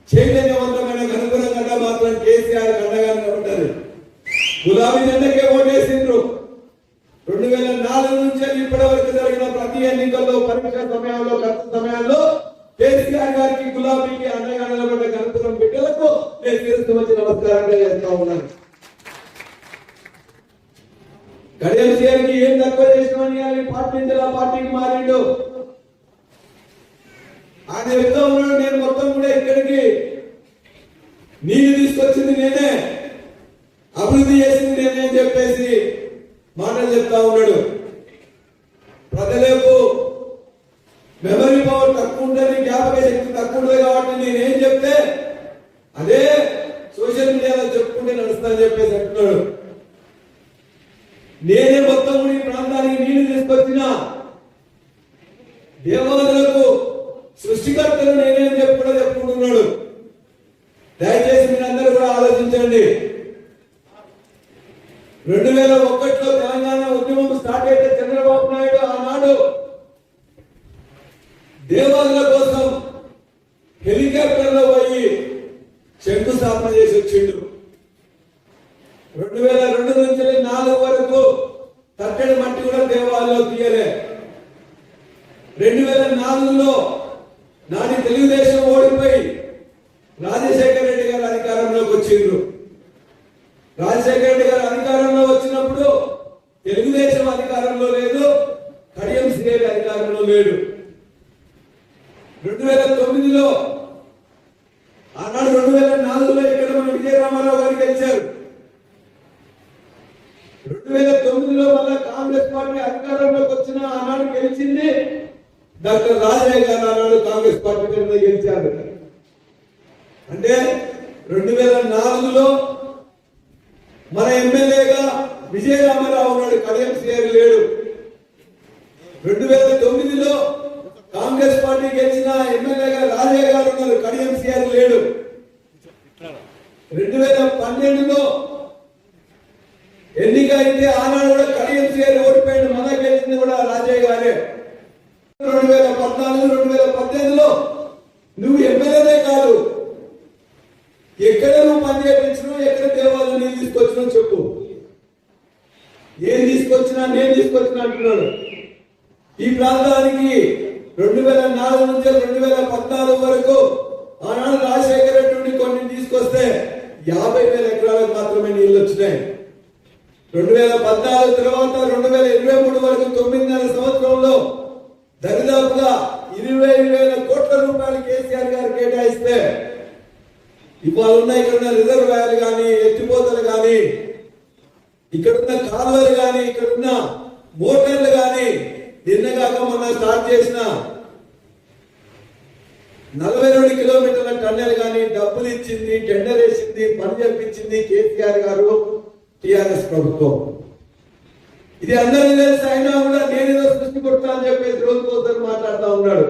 చైతన్యవంతమైన గణపురం గడ్డ మాత్రం కేసీఆర్ అండగానే ఉంటది. గులాబీ జెండాకే ఓటేసిండ్రు. 2004 నుంచి ఇప్పటి వరకు జరిగిన ప్రతి ఎన్నికల్లో, పరీక్ష సమయంలో, కష్ట సమయాల్లో కేసీఆర్ గారికి, గులాబీకి అండగా నిలబడ్డ గణపురం నేను శిరస్సు వచ్చి నమస్కారంగా చేస్తా ఉన్నాను. కడియం సీఆర్కి ఏం తక్కువ చేసినామని అని పార్టీ నుంచి ఆ పార్టీకి మారిండు. ఆయన చెప్తా ఉన్నాడు, నేను మొత్తం కూడా ఇక్కడికి నీళ్లు తీసుకొచ్చింది నేనే, అభివృద్ధి చేసింది నేనే అని చెప్పేసి మాటలు చెప్తా ఉన్నాడు. ప్రజలకు మెమరీ పవర్ తక్కువ ఉంటుంది, జ్ఞాపక శక్తి తక్కువ ఉంటుంది కాబట్టి నేనేం చెప్తే అదే సోషల్ మీడియాలో చెప్పుకుంటే నడుస్తానని చెప్పేసి అంటున్నాడు. నేనే మొత్తం ఈ ప్రాంతానికి నీళ్లు తీసుకొచ్చిన దేవాలయాలకు సృష్టికర్తలు నేనే అని చెప్పి కూడా చెప్పుకుంటున్నాడు. దయచేసి మీరందరూ కూడా ఆలోచించండి. 2001లో తెలంగాణ ఉద్యమం స్టార్ట్ అయితే చంద్రబాబు నాయుడు ఆనాడు దేవాలయాల కోసం హెలికాప్టర్ లో పోయి శంకుస్థాపన చేసి వచ్చిండు. 2002 నుంచి 4 వరకు తట్టడి మట్టి కూడా దేవాలయంలో తీయలే. 2004లో నాటి తెలుగుదేశం ఓడిపోయి రాజశేఖర రెడ్డి గారు అధికారంలోకి వచ్చిండ్రు. రాజశేఖర రెడ్డి గారు అధికారంలో వచ్చినప్పుడు తెలుగుదేశం అధికారంలో లేదు, కడియం సీఆర్ అధికారంలో లేడు. 2009లో ఆనాడు 2004లో ఇక్కడ మన విజయరామారావు గారు గెలిచారు. 2009లో మళ్ళా కాంగ్రెస్ పార్టీ అధికారంలోకి వచ్చిన ఆనాడు గెలిచింది డాక్టర్ రాజయ్య గారు. ఆనాడు కాంగ్రెస్ పార్టీ తరఫున గెలిచారు. అంటే 2004లో మన ఎమ్మెల్యేగా విజయరామారావు ఉన్నాడు, కడియం సీఆర్ లేడు. 2009లో కాంగ్రెస్ పార్టీ గెలిచిన ఎమ్మెల్యేగా రాజయ్య గారు ఉన్నారు, కడియం సీఆర్ లేడు. 2012లో ఎన్నిక అయితే ఆనాడు కూడా కడియం సీఆర్ ఓడిపోయిన, మన గెలిచింది కూడా రాజయ్య గారే. 2014, 2018లో నువ్వు ఎమ్మెల్యేనే కాదు, ఎక్కడ నువ్వు పని చేయించను, ఎక్కడ దేవాలయం నేను తీసుకొచ్చినా చెప్పు. ఏం తీసుకొచ్చినా నేను తీసుకొచ్చినా అంటున్నాడు. ఈ ప్రాంతానికి 2004 నుంచి 2014 వరకు ఆనాడు రాజశేఖర రెడ్డి నుండి కొన్ని తీసుకొస్తే 50,000 ఎకరాలకు మాత్రమే నీళ్లు వచ్చినాయి. 2014 తర్వాత 2023 వరకు 9.5 సంవత్సరంలో దరిదాపుగా 20,000 కోట్ల రూపాయలు కేసీఆర్ గారు కేటాయిస్తే ఇవాళ ఉన్న ఇక్కడున్న రిజర్వాయర్లు కానీ, ఎత్తిపోతలు కానీ, ఇక్కడున్న కాలువలు కానీ, ఇక్కడున్న మోటార్లు కానీ, నిన్నగాక మొన్న స్టార్ట్ చేసిన 42 కిలోమీటర్ల టన్నెల్ కానీ డబ్బులు ఇచ్చింది, టెండర్ వేసింది, పని చేపించింది కేసీఆర్ గారు, టిఆర్ఎస్ ప్రభుత్వం. ఇది అందరికీ తెలిసి అయినా కూడా నేనేదో సృష్టి కొడతా అని చెప్పేసి రోజుకోసారి మాట్లాడుతూ ఉన్నాడు.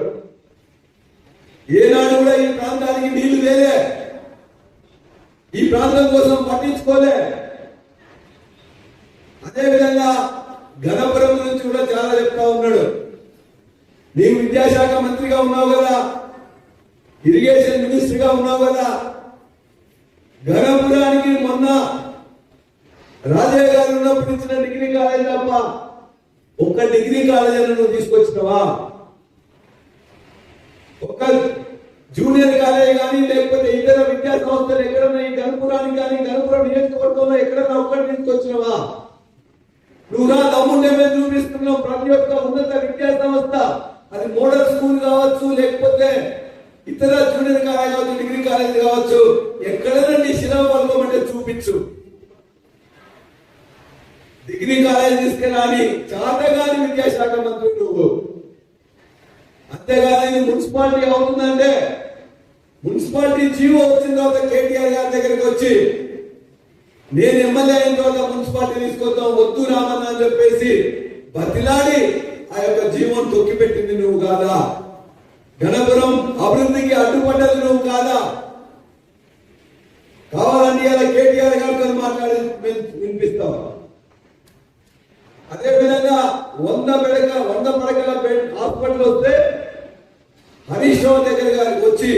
ఏనాడు కూడా ఈ ప్రాంతానికి నీళ్లు వేలే, ఈ ప్రాంతం కోసం పట్టించుకోలే. అదేవిధంగా గణపురం గురించి కూడా చాలా చెప్తా ఉన్నాడు. నీవు విద్యాశాఖ మంత్రిగా ఉన్నావు కదా, ఇరిగేషన్ మినిస్టర్ గా ఉన్నావు కదా, గణపురానికి మొన్న రాజయ్య గారు ఉన్నప్పుడు ఇచ్చిన డిగ్రీ కాలేజ్ తప్ప ఒక్క డిగ్రీ కాలేజీని నువ్వు తీసుకొచ్చినవా? ఒక జూనియర్ కాలేజ్ కానీ లేకపోతే ఇతర విద్యా సంస్థలు ఎక్కడన్నా ఈ గణపురానికి కానీ గణపురం నియోజకవర్గంలో ఎక్కడన్నా ఒక్కటి తీసుకొచ్చినవా? నువ్వు నా తమ్ముడే మేము చూపిస్తున్నాం. ప్రతి ఒక్క ఉన్నత విద్యా సంస్థ, అది మోడల్ స్కూల్ కావచ్చు, లేకపోతే ఇతర జూనియర్ కాలేజ్ కావచ్చు, డిగ్రీ కాలేజ్ కావచ్చు, ఎక్కడైనా నీ శిలాఫలకం అంటే చూపించు. డిగ్రీ కాలేజ్ తీసుకురాని చాతగాని విద్యాశాఖ మంత్రి నువ్వు. అంతేగాని ఇది మున్సిపాలిటీ అవుతుందంటే మున్సిపాలిటీ జీవో వచ్చిన తర్వాత కేటీఆర్ గారి దగ్గరికి వచ్చి నేను ఎమ్మెల్యే అయిన తర్వాత మున్సిపాలిటీ తీసుకొద్దాం వద్దు రామన్న అని చెప్పేసి బతిలాడి ఆ యొక్క జీవోను తొక్కిపెట్టింది నువ్వు కాదా? గణపురం అభివృద్ధికి అడ్డుపడ్డది నువ్వు కాదా? కావాలంటే అలా కేటీఆర్ గారితో మాట్లాడి వినిపిస్తావు. అదే విధంగా 100 పడకల బెడ్ హాస్పిటల్ వస్తే హరీష్ రావు దగ్గర గారికి వచ్చి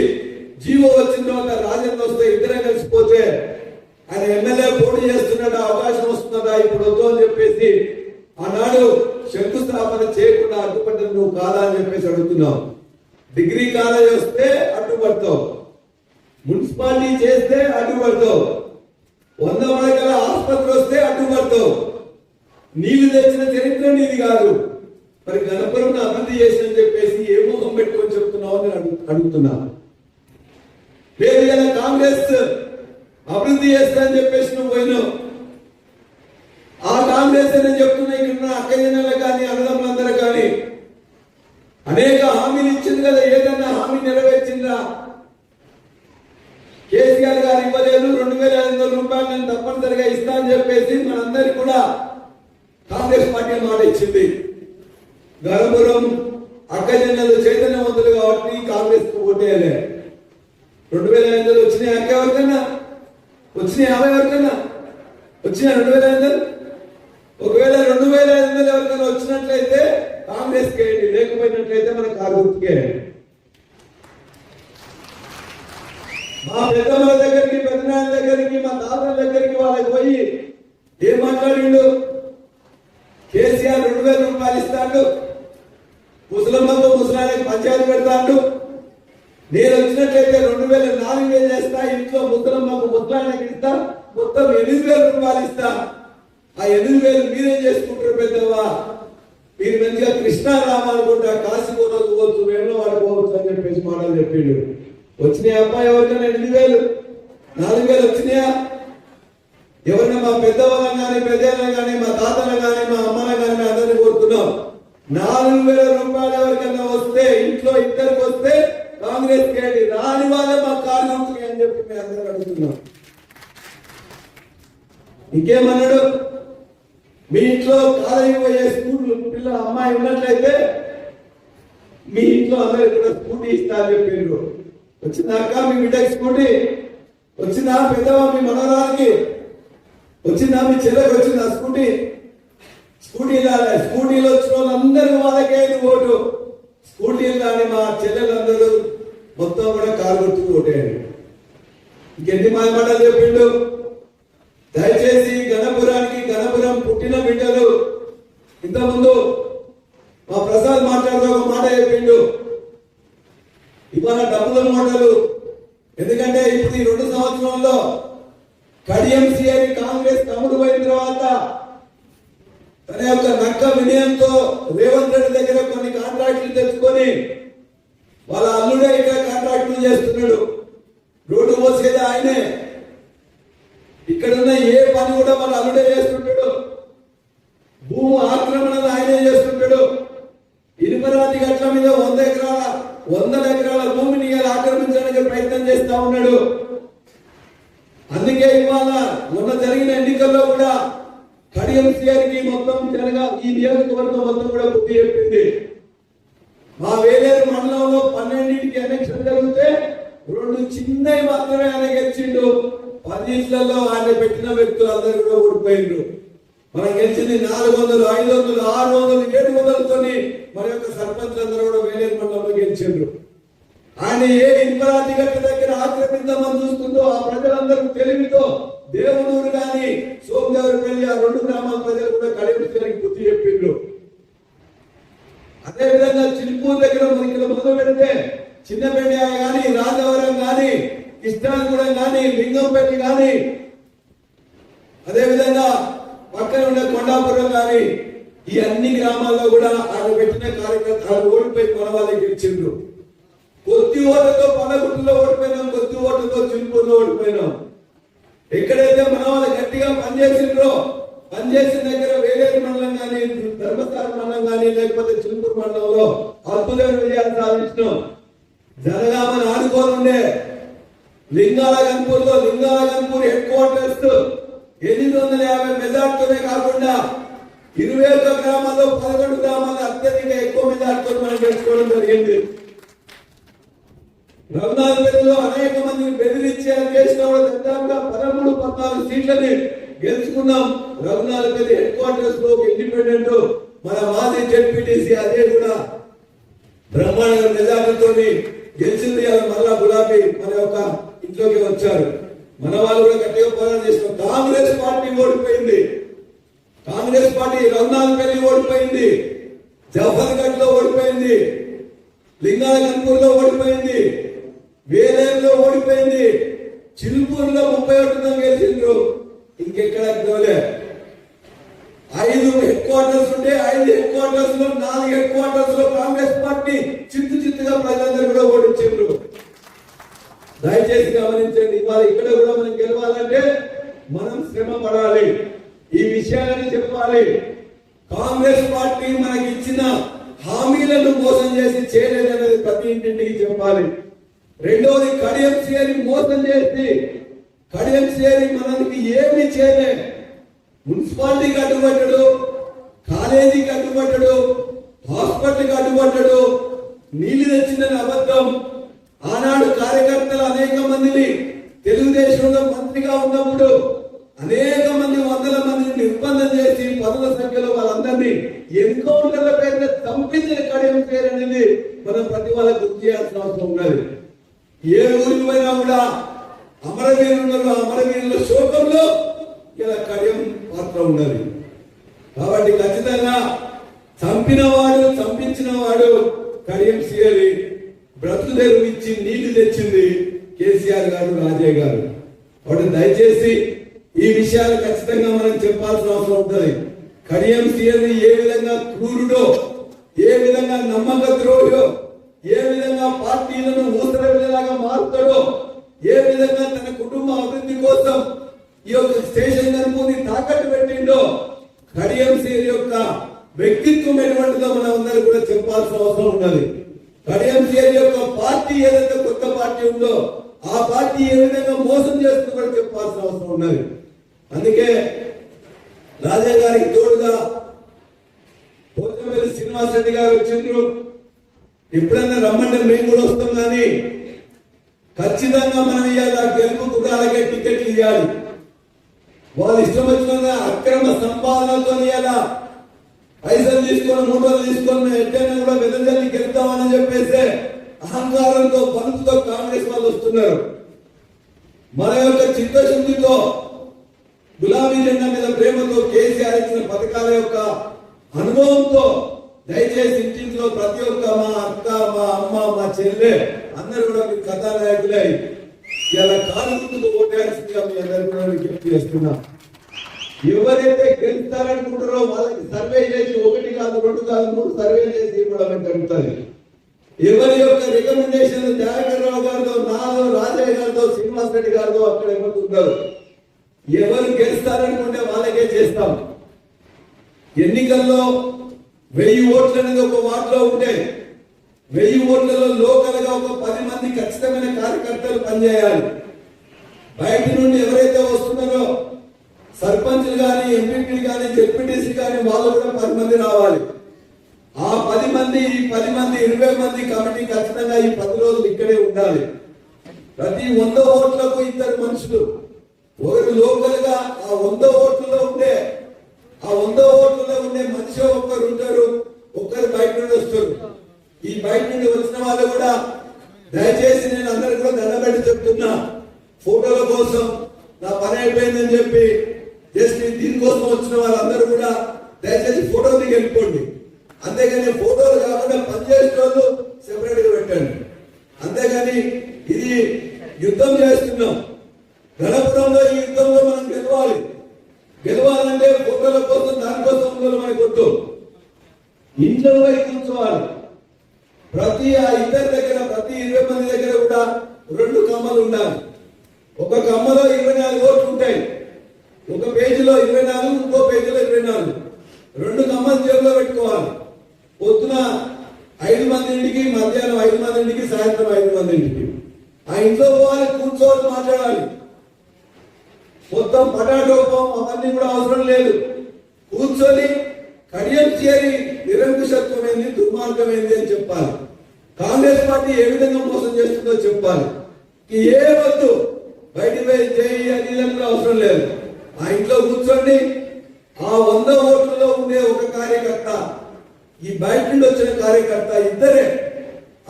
జీవో వచ్చిన తర్వాత రాజేంద్ర వస్తే ఇద్దరే కలిసిపోతే ఆయన ఎమ్మెల్యే పోటీ చేస్తున్నట్టు అవకాశం వస్తున్నదా ఇప్పుడు వద్దు అని చెప్పేసి ఆనాడు శంకుస్థాపన చేయకుండా అడ్డుపడ్డది నువ్వు కాదా అని చెప్పేసి అడుగుతున్నావు. డిగ్రీ కాలేజ్ వస్తే అడ్డుపడతావు, మున్సిపాలిటీ పార్టీ చేస్తే అడ్డుపడతావు, 100 పడకల ఆసుపత్రి వస్తే అడ్డుపడతావు. నీళ్లు తెచ్చిన చరిత్ర నీది కాదు. మరి గణపురం అభివృద్ధి చేసిన చెప్పేసి ఏ ముఖం పెట్టుకొని చెప్తున్నావు అని అడుగుతున్నా. లేదు కదా కాంగ్రెస్ అభివృద్ధి చేస్తా అని చెప్పేసి నువ్వు పోయినావు. ఆ కాంగ్రెస్ అని చెప్తున్నా ఇక్కడ అక్క జనాలకు కానీ అన్నదమ్ములందరూ కానీ అనేక హామీలు ఇచ్చింది కదా, ఏదన్నా హామీ నెరవేర్చిందా? కేసీఆర్ గారు ఇవ్వలేదు, 2500 రూపాయలు నేను తప్పనిసరిగా ఇస్తా అని చెప్పేసి మనందరికి కూడా కాంగ్రెస్ పార్టీ మాట ఇచ్చింది. గణపురం అక్క జనాలు చైతన్యవంతులు కాబట్టి కాంగ్రెస్ కు ఓటేయలే. 2500 వచ్చినాయి అక్క ఎవరికన్నా? వచ్చినాయి 50 ఎవరికన్నా? వచ్చినాయి 2500? ఒకవేళ 2500 ఎవరికైనా వచ్చినట్లయితే కాంగ్రెస్ కేయండి, లేకపోయినట్లయితే మన కాంగ్రెస్. మా పెద్దమ్మల దగ్గరికి, పెద్దనాన్న దగ్గరికి, మా తాతల దగ్గరికి వాళ్ళకి పోయి ఏం మాట్లాడిండు? కేసీఆర్ 2000 రూపాయలు ఇస్తాడు, ముసలమ్మకు ముసలానికి పంచాయతీ పెడతాడు. నేను వచ్చినట్లయితే 2000 4000 చేస్తా, ఇంట్లో ముసలమ్మకు ముసలానికి ఇస్తా, మొత్తం 8000 రూపాయలు ఇస్తా. ఆ 8000 మీరేం చేసుకుంటారు పెద్దవా? మీరు మంచిగా కృష్ణా రామానుకుంటా, కాశీగోడకు పోవచ్చు, వేణువాడ పోవచ్చు అని చెప్పేసి మాటలు చెప్పిండు. వచ్చినాయి అబ్బాయి ఎవరికైనా 8000 4000 వచ్చినాయా? ఎవరైనా మా పెద్దవాళ్ళని కానీ, పెద్దలను కానీ, మా తాతలను కానీ, మా అమ్మలను కానీ మేము అందరినీ కోరుతున్నాం, 4000 రూపాయలు ఎవరికైనా వస్తే, ఇంట్లో ఇద్దరికి వస్తే కాంగ్రెస్ కేండి, రాని వాళ్ళే మా కారు ఉంటుంది అని చెప్పి మేము అందరూ అడుగుతున్నాం. ఇంకేమన్నాడు? మీ ఇంట్లో కాలేజీ పోయే స్కూల్ పిల్ల అమ్మాయి ఉన్నట్లయితే మీ ఇంట్లో అందరికి కూడా స్కూటీ ఇస్తా అని చెప్పిండ్రు. వచ్చిందాక మీ బిడ్డకి స్కూటీ వచ్చిందా? పెద్దవా మీ మనవరాలకి వచ్చిందా? మీ చెల్లెకి వచ్చిందా స్కూటీ? స్కూటీలు రాలే. స్కూటీలు వచ్చిన వాళ్ళందరూ వాళ్ళకే ఓటు. స్కూటీలు రాని మా చెల్లెలందరూ మొత్తం కూడా కారు గుర్తుకు ఓటేయండి. ఇంకెన్ని మాయమాటలు చెప్పిండు? దయచేసి గణపురానికి, గణపురం పుట్టిన బిడ్డలు, ఇంతకుముందు మా ప్రసాద్ మాట్లాడుతూ ఒక మాట చెప్పిండు, ఇవాళ డబ్బుల మూటలు. ఎందుకంటే ఇప్పుడు ఈ 2 సంవత్సరంలో కడియం సిఆర్ కాంగ్రెస్ తమ్ముడు అయిన తర్వాత తన యొక్క నక్క వినయంతో రేవంత్ రెడ్డి దగ్గర కొన్ని కాంట్రాక్టులు తెచ్చుకొని వాళ్ళ అల్లుడే ఇక్కడ కాంట్రాక్టులు చేస్తున్నాడు. రోడ్డు పోసేది ఆయనే, ఇక్కడున్న ఏ పని కూడా వాళ్ళ అల్లుడే చేస్తుంటాడు. భూమి ఆక్రమణ ఆయనే చేస్తుంటాడు. ఇనుపరాతి గట్ల మీద 100 ఎకరాల భూమిని ఆక్రమించడానికి ప్రయత్నం చేస్తా ఉన్నాడు. అందుకే ఇవాళ మొన్న జరిగిన ఎన్నికల్లో కూడా కడియం సిఆర్కి మొత్తం ఈ నియోజకవర్గం మొత్తం కూడా బుద్ధి చెప్పింది. మా వేలేరు మండలంలో 12కి ఎలక్షన్ జరిగితే 2 చిన్నవి మాత్రమే ఆయన గెలిచిండు. 10 ఆయన పెట్టిన వ్యక్తులు అందరూ కూడా ఓడిపోయిండ్రు. మనం గెలిచింది 400, 500, 600, 700 మన యొక్క సర్పంచ్ అందరూ కూడా వేలేరు మండలంలో గెలిచిండ్రు. ఆయన ఏ ఇన్పరాతి గట్ల దగ్గర ఆక్రమిద్దామని చూస్తుందో ఆ ప్రజలందరూ తెలివితో దేవునూరు గాని సోమదేవరపల్లి ఆ 2 గ్రామాల ప్రజలు కూడా కడిపించడానికి బుద్ధి చెప్పిండ్రు. అదేవిధంగా చిలుపూరు దగ్గర ఇక్కడ మొదలు పెడితే చిన్నపేట కానీ, రాజవరం కానీ, కృష్ణాగూడెం కానీ, లింగంపల్లి కానీ, అదేవిధంగా పక్కన ఉన్న కొండాపురం కానీ, ఈ అన్ని గ్రామాల్లో కూడా ఆయన పెట్టిన కార్యకర్తలు ఓడిపోయి మన వాళ్ళకి గెలిచిండ్రు. కొద్ది ఓట్లతో పలగుట్టులో ఓడిపోయినాం, కొద్ది ఓట్లతో చిలుపూరులో ఓడిపోయినాం. ఎక్కడైతే మన వాళ్ళు గట్టిగా పనిచేసిండ్రో, పనిచేసిన దగ్గర వేలేరు మండలం కానీ, ధర్మస్థాన మండలం కానీ, లేకపోతే చిలుపూరు మండలంలో అద్భుతమైన విజయాలు సాధించినాం. జనగామని ఆడుకోనుండే లింగాల గన్పూర్ హెడ్ క్వార్టర్స్ 850 మెజార్టీతోనే కాకుండా 21 గ్రామాల్లో 11 గ్రామాలు అత్యధిక ఎక్కువ మెజార్టీతో మనం గెలుచుకోవడం జరిగింది. రఘునాథపల్లిలో అనేక మందిని బెదిరించి చేసిన దాదాపుగా 13-14 సీట్లని గెలుచుకున్నాం. రఘునాథపల్లి హెడ్ క్వార్టర్స్ లో ఇండిపెండెంట్ మన మాజీ జెడ్పీటీసీ అదే కూడా బ్రహ్మాండ మెజార్టీతో గెలిచింది. మళ్ళా గులాబీ మన యొక్క ఇంట్లోకి వచ్చారు. మన వాళ్ళు కూడా గట్టిగా పోరాటం చేసిన కాంగ్రెస్ పార్టీ ఓడిపోయింది. కాంగ్రెస్ పార్టీ రఘునాథపల్లి ఓడిపోయింది, జఫర్గఢ్ లో ఓడిపోయింది, లింగాల గన్పూర్ లో ఓడిపోయింది, వేలేరులో ఓడిపోయింది, చిలుపూరులో 31 గెలిచిండ్రు, ఇంకెక్కడ గెలవలే. 5 హెడ్ క్వార్టర్స్ ఉంటే 5 హెడ్ క్వార్టర్స్ లో 4 హెడ్ క్వార్టర్స్ లో కాంగ్రెస్ పార్టీ చిత్తుగా ప్రజలందరూ కూడా ఓడించారు. దయచేసి గమనించండి, ఇవాళ ఇక్కడ కూడా మనం గెలవాలంటే మనం శ్రమ పడాలి, ఈ విషయాలని చెప్పాలి. కాంగ్రెస్ పార్టీ మనకి ఇచ్చిన హామీలను మోసం చేసి చేయలేదనేది ప్రతి ఇంటింటికి చెప్పాలి. రెండోది, కడియం శ్రేణి మోసం చేసి కడియం శ్రేణి మనకి ఏమి చేయలే. మున్సిపాలిటీకి అడ్డుపడ్డాడు, కాలేజీకి అడ్డుపడ్డాడు, హాస్పిటల్కి అడ్డుపడ్డాడు, నీళ్లు తెచ్చిందని అబద్ధం. ఆనాడు కార్యకర్తలు అనేక మందిని తెలుగుదేశంలో మంత్రిగా ఉన్నప్పుడు అనేక మంది 100 మందిని నిర్బంధం చేసి పదుల సంఖ్యలో వాళ్ళందరినీ ఎన్కౌంటర్ల పేరున చంపించిన కడియం పేరు అనేది మనం ప్రతి వాళ్ళకి గుర్తు చేయాల్సిన అవసరం ఉన్నది. ఏ ఊరికి పోయినా కూడా అమరవీరుల శోకంలో ఇలా కడియం పాత్ర ఉన్నది. కాబట్టి ఖచ్చితంగా చంపించిన వాడు కడియం సీయలి. బ్రతుకు తెరువు ఇచ్చి నీళ్లు తెచ్చింది కేసీఆర్ గారు, రాజయ్య గారు. కాబట్టి దయచేసి ఈ విషయాలు ఖచ్చితంగా మనం చెప్పాల్సిన అవసరం ఉంటుంది. కడియం సీయలి ఏ విధంగా క్రూరుడో, ఏ విధంగా నమ్మక ద్రోహో, ఏ విధంగా పార్టీలను ఊసరవిలాగా మారుతాడో, ఏ విధంగా తన కుటుంబ అభివృద్ధి కోసం ఈ యొక్క స్టేషన్ కనుకొని తాకట్టు పెట్టిండో, కడియం సీయలి యొక్క వ్యక్తిత్వం ఎటువంటిదో మనం అందరూ కూడా చెప్పాల్సిన అవసరం ఉన్నది. కడియం సీయలి యొక్క పార్టీ ఏదైతే కొత్త పార్టీ ఉందో ఆ పార్టీ ఏ విధంగా మోసం చేస్తుందో కూడా చెప్పాల్సిన అవసరం ఉన్నది. అందుకే రాజయ్య గారికి తోడుగా పోచంపల్లి శ్రీనివాస్ రెడ్డి గారు వచ్చిండ్రు. ఎప్పుడన్నా రమ్మంటే మేము కూడా వస్తాం, కానీ ఖచ్చితంగా మనం ఇవాళ గెలుపు కుటుంబాలకే టికెట్లు ఇవ్వాలి. వాళ్ళు ఇష్టం వచ్చిన అక్రమ సంపాదనతో ఇవాళ పైసలు తీసుకొని మూటలు తీసుకొని ఎట్టైనా కూడా వెదజల్లి గెలుద్దామని చెప్పేసి అహంకారంతో పలుకుతో కాంగ్రెస్ వాళ్ళు వస్తున్నారు. మన యొక్క చిత్తశుద్ధితో గులాబీ జెండా మీద ప్రేమతో కేసీఆర్ ఇచ్చిన పథకాల యొక్క అనుభవంతో దయచేసి ఇంటింట్లో ప్రతి ఒక్క మా అక్క, మా అమ్మ, మా చెల్లె అందరూ కూడా మీ కథానాయకులే ఇలా కాలుగుందుకు ఓటేయాల్సిందిగా మీ అందరూ కూడా విజ్ఞప్తి చేస్తున్నాం. ఎవరైతే గెలుస్తారనుకుంటారో వాళ్ళకి సర్వే చేసి 1 కాదు 2 కాదు 3 సర్వే చేసి ఇవ్వడం జరుగుతుంది. ఎవరి యొక్క రికమెండేషన్ దయాకర్రావు గారితో, నాదో, రాజయ్య గారితో, శ్రీనివాస్ రెడ్డి గారితో అక్కడ ఎవరుంటారు. ఎవరు గెలుస్తారనుకుంటే వాళ్ళకే చేస్తాం. ఎన్నికల్లో 1000 ఓట్లు అనేది ఒక వార్డులో ఉంటే 1000 ఓట్లలో లోకల్ గా ఒక 10 మంది ఖచ్చితమైన కార్యకర్తలు పనిచేయాలి. బయట నుండి ఎవరైతే వస్తున్నారో సర్పంచ్లు కానీ, ఎంపీపీలు కానీ, జెడ్పీటీసీ కానీ వాళ్ళు కూడా 10 మంది రావాలి. ఆ 10 మంది, ఈ 10 మంది 20 మంది కమిటీ ఖచ్చితంగా ఈ 10 రోజులు ఇక్కడే ఉండాలి. ప్రతి 100 ఓట్లకు 2 మనుషులు, ఒకరు లోకల్ గా ఆ 100 ఓట్లలో ఉండే మనిషి ఒక్కరు ఉంటారు, ఒక్కరు బయట నుండి వస్తారు. ఈ బయట నుండి వచ్చిన వాళ్ళు కూడా దయచేసి నేను అందరికి కూడా దండబెట్టి చెప్తున్నా, ఫోటోల కోసం నా పని అయిపోయిందని చెప్పి జస్ట్ దీనికోసం వచ్చిన వాళ్ళందరూ కూడా దయచేసి ఫోటో దిగి వెళ్ళిపోండి. అంతేగాని ఫోటోలు కాకుండా పనిచేసే వాళ్ళు సెపరేట్ గా పెట్టండి. అంతేగాని ఇది యుద్ధం చేస్తున్నాం. గణపురంలో ఈ యుద్ధంలో మనం గెలవాలంటే ఫోటోల కోసం దానికోసం మనకు వద్దు. ఇంట్లో పోయి కూర్చోవాలి. ప్రతి ఆ ఇద్దరి దగ్గర, ప్రతి 20 మంది దగ్గర కూడా 2 కమ్మలు ఉండాలి. ఒక కమ్మలో 24 ఓట్లు ఉంటాయి. ఒక పేజీలో 24, ఇంకో పేజీలో 24. 2 కమ్మలు జేబులో పెట్టుకోవాలి. పొద్దున 5 మంది ఇంటికి, మధ్యాహ్నం 5 మంది ఇంటికి, సాయంత్రం 5 మంది ఇంటికి. ఆ ఇంట్లో పోవాలి, కూర్చోవాలి, మాట్లాడాలి. మొత్తం పటాటోపం అవన్నీ కూడా అవసరం లేదు. కూర్చొని కడియం చేరి నిరంకుశత్వం ఏంది, దుర్మార్గం ఏంది అని చెప్పాలి. కాంగ్రెస్ పార్టీ ఏ విధంగా మోసం చేస్తుందో చెప్పాలి. ఏ వద్దు బయటికి పోయి చేయి అని అవసరం లేదు. ఆ ఇంట్లో కూర్చోండి. ఆ 100 ఓట్లలో ఉండే ఒక కార్యకర్త, ఈ బయట నుండి వచ్చిన కార్యకర్త ఇద్దరే.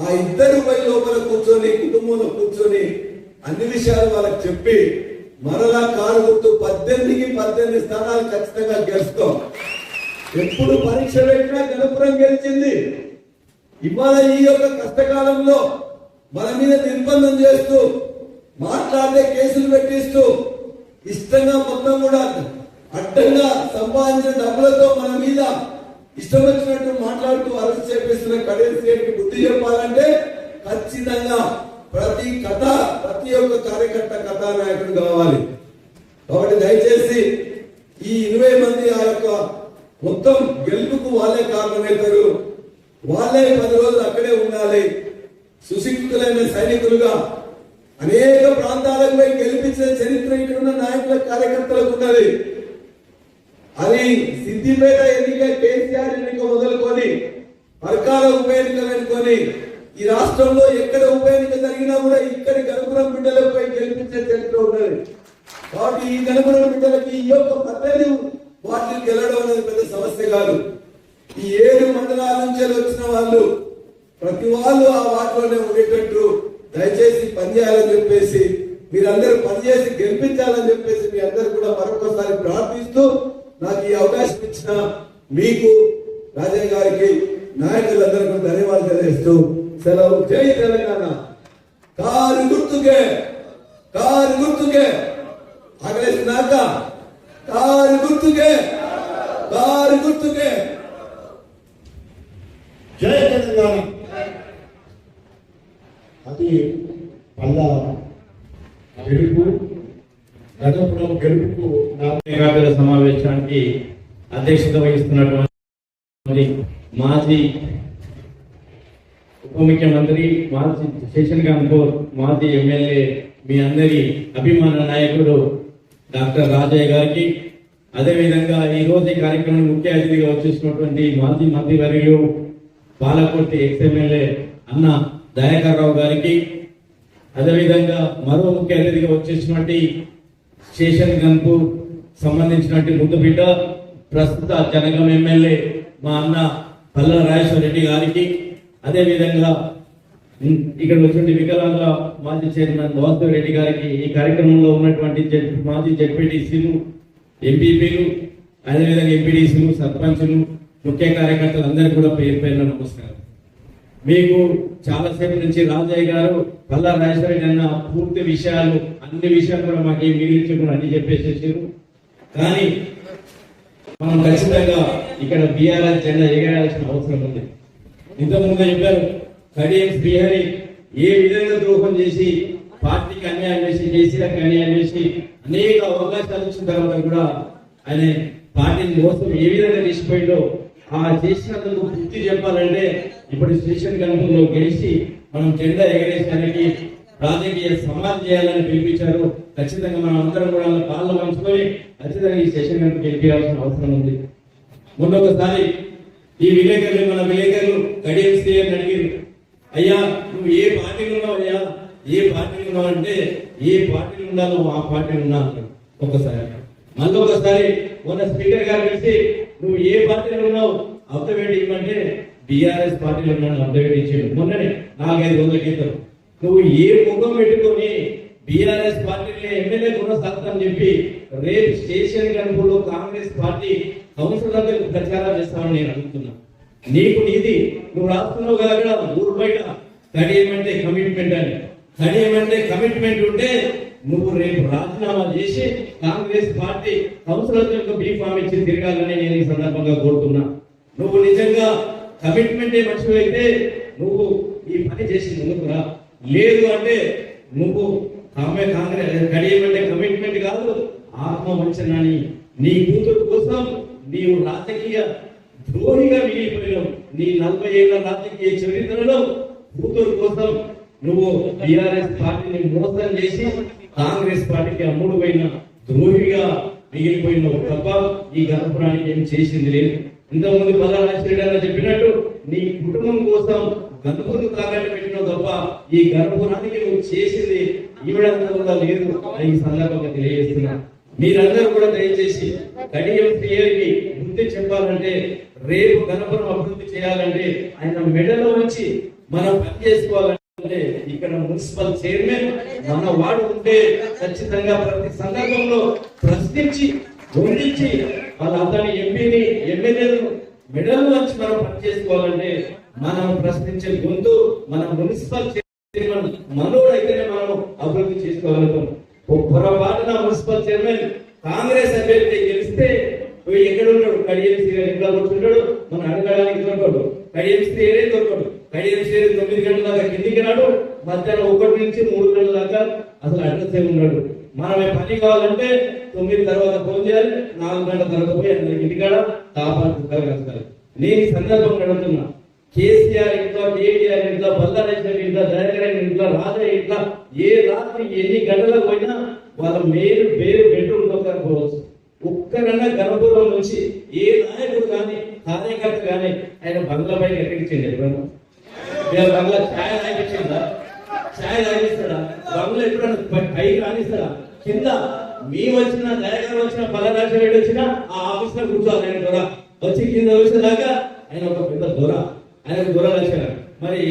ఆ ఇద్దరు పై లోపల కూర్చొని, కుటుంబంలో కూర్చొని అన్ని విషయాలు వాళ్ళకి చెప్పి మరలా కారు గుర్తు 18 స్థానాలు ఖచ్చితంగా గెలుస్తాం. ఎప్పుడు పరీక్ష పెట్టినా గణపురం గెలిచింది. ఇవాళ ఈ యొక్క కష్టకాలంలో మన మీద నిర్బంధం చేస్తూ మాట్లాడితే కేసులు పెట్టిస్తూ ఇష్టంగా మొత్తం కూడా అడ్డంగా సంపాదించిన డబ్బులతో మన మీద ఇష్టం వచ్చినట్టు మాట్లాడుతూ అరెస్ట్ చేపిస్తున్న కడేసేకి బుద్ధి చెప్పాలంటే ఖచ్చితంగా ప్రతి ఒక్క కార్యకర్త కథానాయకుడు కావాలి. కాబట్టి దయచేసి ఈ 20 మంది ఆ యొక్క మొత్తం గెలుపుకు వాళ్ళే కారణమవుతారు. వాళ్ళే 10 రోజులు అక్కడే ఉండాలి. సుశిక్షితులైన సైనికులుగా అనేక ప్రాంతాలకు పోయి గెలిపించిన చరిత్ర ఇక్కడ ఉన్న నాయకుల కార్యకర్తలకు ఉన్నది. అది సిద్దిపేట ఎన్నిక, కేసీఆర్ ఎన్నిక మొదలుకొని పరకాల ఉప ఎన్నిక వెనుకొని ఈ రాష్ట్రంలో ఎక్కడ ఉప ఎన్నిక జరిగినా కూడా ఇక్కడి గణపురం బిడ్డలపై గెలిపించే చరిత్ర ఉన్నది. కాబట్టి ఈ గణపురం బిడ్డలకి ఈ యొక్క 18 వాటిని గెలవడం అనేది పెద్ద సమస్య కాదు. ఈ 7 మండలాల నుంచి వచ్చిన వాళ్ళు ప్రతి వాళ్ళు ఆ వాటిలోనే ఉండేటట్టు దయచేసి పనిచేయాలని చెప్పేసి మీరందరూ పనిచేసి గెలిపించాలని చెప్పేసి మీ అందరూ కూడా మరొకసారి ప్రార్థిస్తూ నాకు ఈ అవకాశం ఇచ్చిన మీకు రాజయ్య గారికి నాయకులందరికీ ధన్యవాదాలు తెలియజేస్తూ సెలవు. జై తెలంగాణ. కారు గుర్తుకే ఆగలేసినాక కారు గుర్తుకే జై తెలంగాణ. అది పల్లా గెలుపు, గణపురం గెలుపుకు ఏకాగ్ర సమావేశానికి అధ్యక్షత వహిస్తున్నటువంటి మాజీ ఉప ముఖ్యమంత్రి, మాజీ శేషన్ గన్పూర్ మాజీ ఎమ్మెల్యే, మీ అందరి అభిమాన నాయకుడు డాక్టర్ రాజయ్య గారికి, అదేవిధంగా ఈ రోజు ఈ కార్యక్రమం ముఖ్య అతిథిగా వచ్చేసినటువంటి మాజీ మంత్రివర్యులు పాలకుర్తి ఎక్స్ఎమ్మెల్యే అన్న దయాకర్ రావు గారికి, అదేవిధంగా మరో ముఖ్య అతిథిగా వచ్చేసినటువంటి శేషన్ గన్పూర్ సంబంధించినటువంటి ముద్దుబిడ్డ ప్రస్తుత జనగం ఎమ్మెల్యే మా అన్న పల్లా రాజేశ్వర రెడ్డి గారికి, అదేవిధంగా ఇక్కడ వచ్చిన వికలాంగుల మాజీ చైర్మన్ వాస్తవ రెడ్డి గారికి, ఈ కార్యక్రమంలో ఉన్నటువంటి మాజీ జెడ్పీటీసీలు, ఎంపీపీలు, అదేవిధంగా ఎంపీడీసీలు, సర్పంచులు, ముఖ్య కార్యకర్తలు అందరికీ కూడా పేరు పేరున నమస్కారం. మీకు చాలాసేపు నుంచి రాజయ్య గారు పల్లా రాజేశ్వర రెడ్డి అన్న పూర్తి విషయాలు, అన్ని విషయాలు కూడా మాకు ఏం మిగిలించకుండా అన్ని చెప్పేసేసారు. కానీ మనం ఖచ్చితంగా ఇక్కడ బీఆర్ఎస్ జెండా ఎగరేయాల్సిన అవసరం ఉంది. ఇంతకుముందు చెప్పారు కడియం శ్రీహరి ఏ విధంగా ద్రోహం చేసి పార్టీకి అన్యాయం చేసి, కేసీఆర్కి అన్యాయం చేసి అనేక అవకాశాలు ఇచ్చిన తర్వాత కూడా ఆయన పార్టీని మోసం ఏ విధంగా తీసిపోయిందో ఆ చేసినందుకు గుర్తు చెప్పాలంటే ఇప్పుడు స్టేషన్ గణపంలో గెలిచి మనం జెండా ఎగరేసడానికి రాజకీయ సమాజం చేయాలని పిలిపించారు. ఖచ్చితంగా మనం అందరం కూడా కాళ్ళ మంచుకొని ఖచ్చితంగా ఈ స్టేషన్ గణపం గెలిపించాల్సిన అవసరం ఉంది. మొన్న ఒకసారి ఈ మన విలేకరులు కడియం శ్రీహరిని అడిగారు, అయ్యా నువ్వు ఏ పార్టీలో ఉన్నావు, అయ్యా ఏ పార్టీలో ఉన్నావు అంటే ఏ పార్టీలో ఉన్నావు ఆ పార్టీలో ఉన్నా అన్నాడు. మళ్ళీ ఒకసారి మొన్న స్పీకర్ గారు కలిసి నువ్వు ఏ పార్టీలో ఉన్నావు అప్డేట్ ఇవ్వమంటే బీఆర్ఎస్ పార్టీలో ఉన్నాను అప్డేట్ ఇచ్చాడు. మొన్ననే 4-5 రోజుల క్రితం నువ్వు ఏ ముఖం పెట్టుకొని బీఆర్ఎస్ పార్టీలో ఎమ్మెల్యే కొనసాగుతామని చెప్పి రేపు స్టేషన్ గణపూర్లో కాంగ్రెస్ పార్టీ కౌన్సిలర్లకు ప్రచారం చేస్తామని నేను అడుగుతున్నా. నీకు నీది నువ్వు రాస్తున్నావు కదా ఊరు బయట కడియమంటే కమిట్మెంట్ అని. కడియమంటే కమిట్మెంట్ ఉంటే నువ్వు రేపు రాజీనామా చేసి కాంగ్రెస్ పార్టీ కౌన్సిలర్లకు బీఫామ్ ఇచ్చి తిరగాలని నేను ఈ సందర్భంగా కోరుతున్నా. నువ్వు నిజంగా కమిట్మెంటే మర్చిపోయితే నువ్వు ఈ పని చేసి ముందుకు రా. లేదు అంటే నువ్వు కాంగ్రెస్ కడియమంటే కమిట్మెంట్ కాదు, ఆత్మవంచనని నీ కూతురు కోసం నీవు రాజకీయ ద్రోహిగా మిగిలిపోయినావు. నీ 40 ఏళ్ల రాజకీయ చరిత్రలో కూతురు కోసం నువ్వు టిఆర్ఎస్ పార్టీని మోసం చేసి కాంగ్రెస్ పార్టీకి అమ్ముడుపోయిన ద్రోహిగా మిగిలిపోయినావు తప్ప ఈ గణపురానికి ఏం చేసింది లేదు. ఇంతకుముందు పల్లా రాజశేఖర చెప్పినట్టు నీ కుటుంబం కోసం గణపురం తాకట్టు పెట్టినావు తప్ప ఈ గణపురానికి నువ్వు చేసింది ఇవ్వడానికి కూడా లేదు అని ఈ సందర్భంగా తెలియజేస్తున్నా. మీరందరూ కూడా దయచేసి కడియం శ్రీహరికి బుద్ధి చెప్పాలంటే, రేపు గణపురం అభివృద్ధి చేయాలంటే ఆయన మెడలో వచ్చి మనం పని చేసుకోవాలంటే ఇక్కడ మున్సిపల్ చైర్మన్ మన వాడు ఉంటే ఖచ్చితంగా ప్రతి సందర్భంలో ప్రశ్నించి వండించి వాళ్ళ అతని ఎంపీని ఎమ్మెల్యేలను మెడల్ వచ్చి మనం పని చేసుకోవాలంటే మనం ప్రశ్నించే గొంతు మన మున్సిపల్ చైర్మన్ మనోడైతేనే మనం అభివృద్ధి చేసుకోగలుగుతాం. పొరపాటున మున్సిపల్ చైర్మన్ కాంగ్రెస్ అభ్యర్థి గెలిస్తే ఎక్కడ ఉంటాడు? కడియంశ్రీ గారు ఇంట్లో కూర్చుంటాడు, మనం అడగడానికి దొరకడు. కడియంశ్రీ ఏరే దొరకడు. కడియంశ్రీ 9 గంటల దాకా కిందికి రాడు, మధ్యాహ్నం 1 నుంచి 3 గంటల దాకా అసలు అడ్రస్ ఉన్నాడు. మనం పని కావాలంటే 9 తర్వాత ఫోన్ చేయాలి, 4 గంటల తర్వాత పోయి అందరికి ఇంటికాడ తాపాలి. నేను ఈ సందర్భంగా అడుగుతున్నా, కేసీఆర్ ఇంట్లో, కేటీఆర్ ఇంట్లో, బల్లారెడ్డి ఇంట్లో, దయాకర్ ఇంట్లో, రాజయ్య ఇంట్లో ఏ రాత్రి ఎన్ని గంటలకు పోయినా వాళ్ళ పేరు బెడ్రూమ్ పోవచ్చు. ఒక్కరన్నా గణపురం నుంచి ఏ నాయకుడు కానీ కార్యకర్త కానీ ఆయన బంగ్లా పైన ఎక్కించండి. బంగ్లా ఛాయ్ తాగిచ్చిందా? ఛాయ్ తాగిస్తాడా? బంగ్లా ఎప్పుడన్నా పైకి రానిస్తాడా? కింద మేము వచ్చిన, దయాకర్ వచ్చిన, బల్లారెడ్డి రెడ్డి వచ్చినా ఆ ఆఫీస్ లో కూర్చోవాలి. ఆయన దొర వచ్చి కింద వచ్చేదాకా ఆయన ఒక పెద్ద దొర, ఆయన దొర లక్షణం. మరి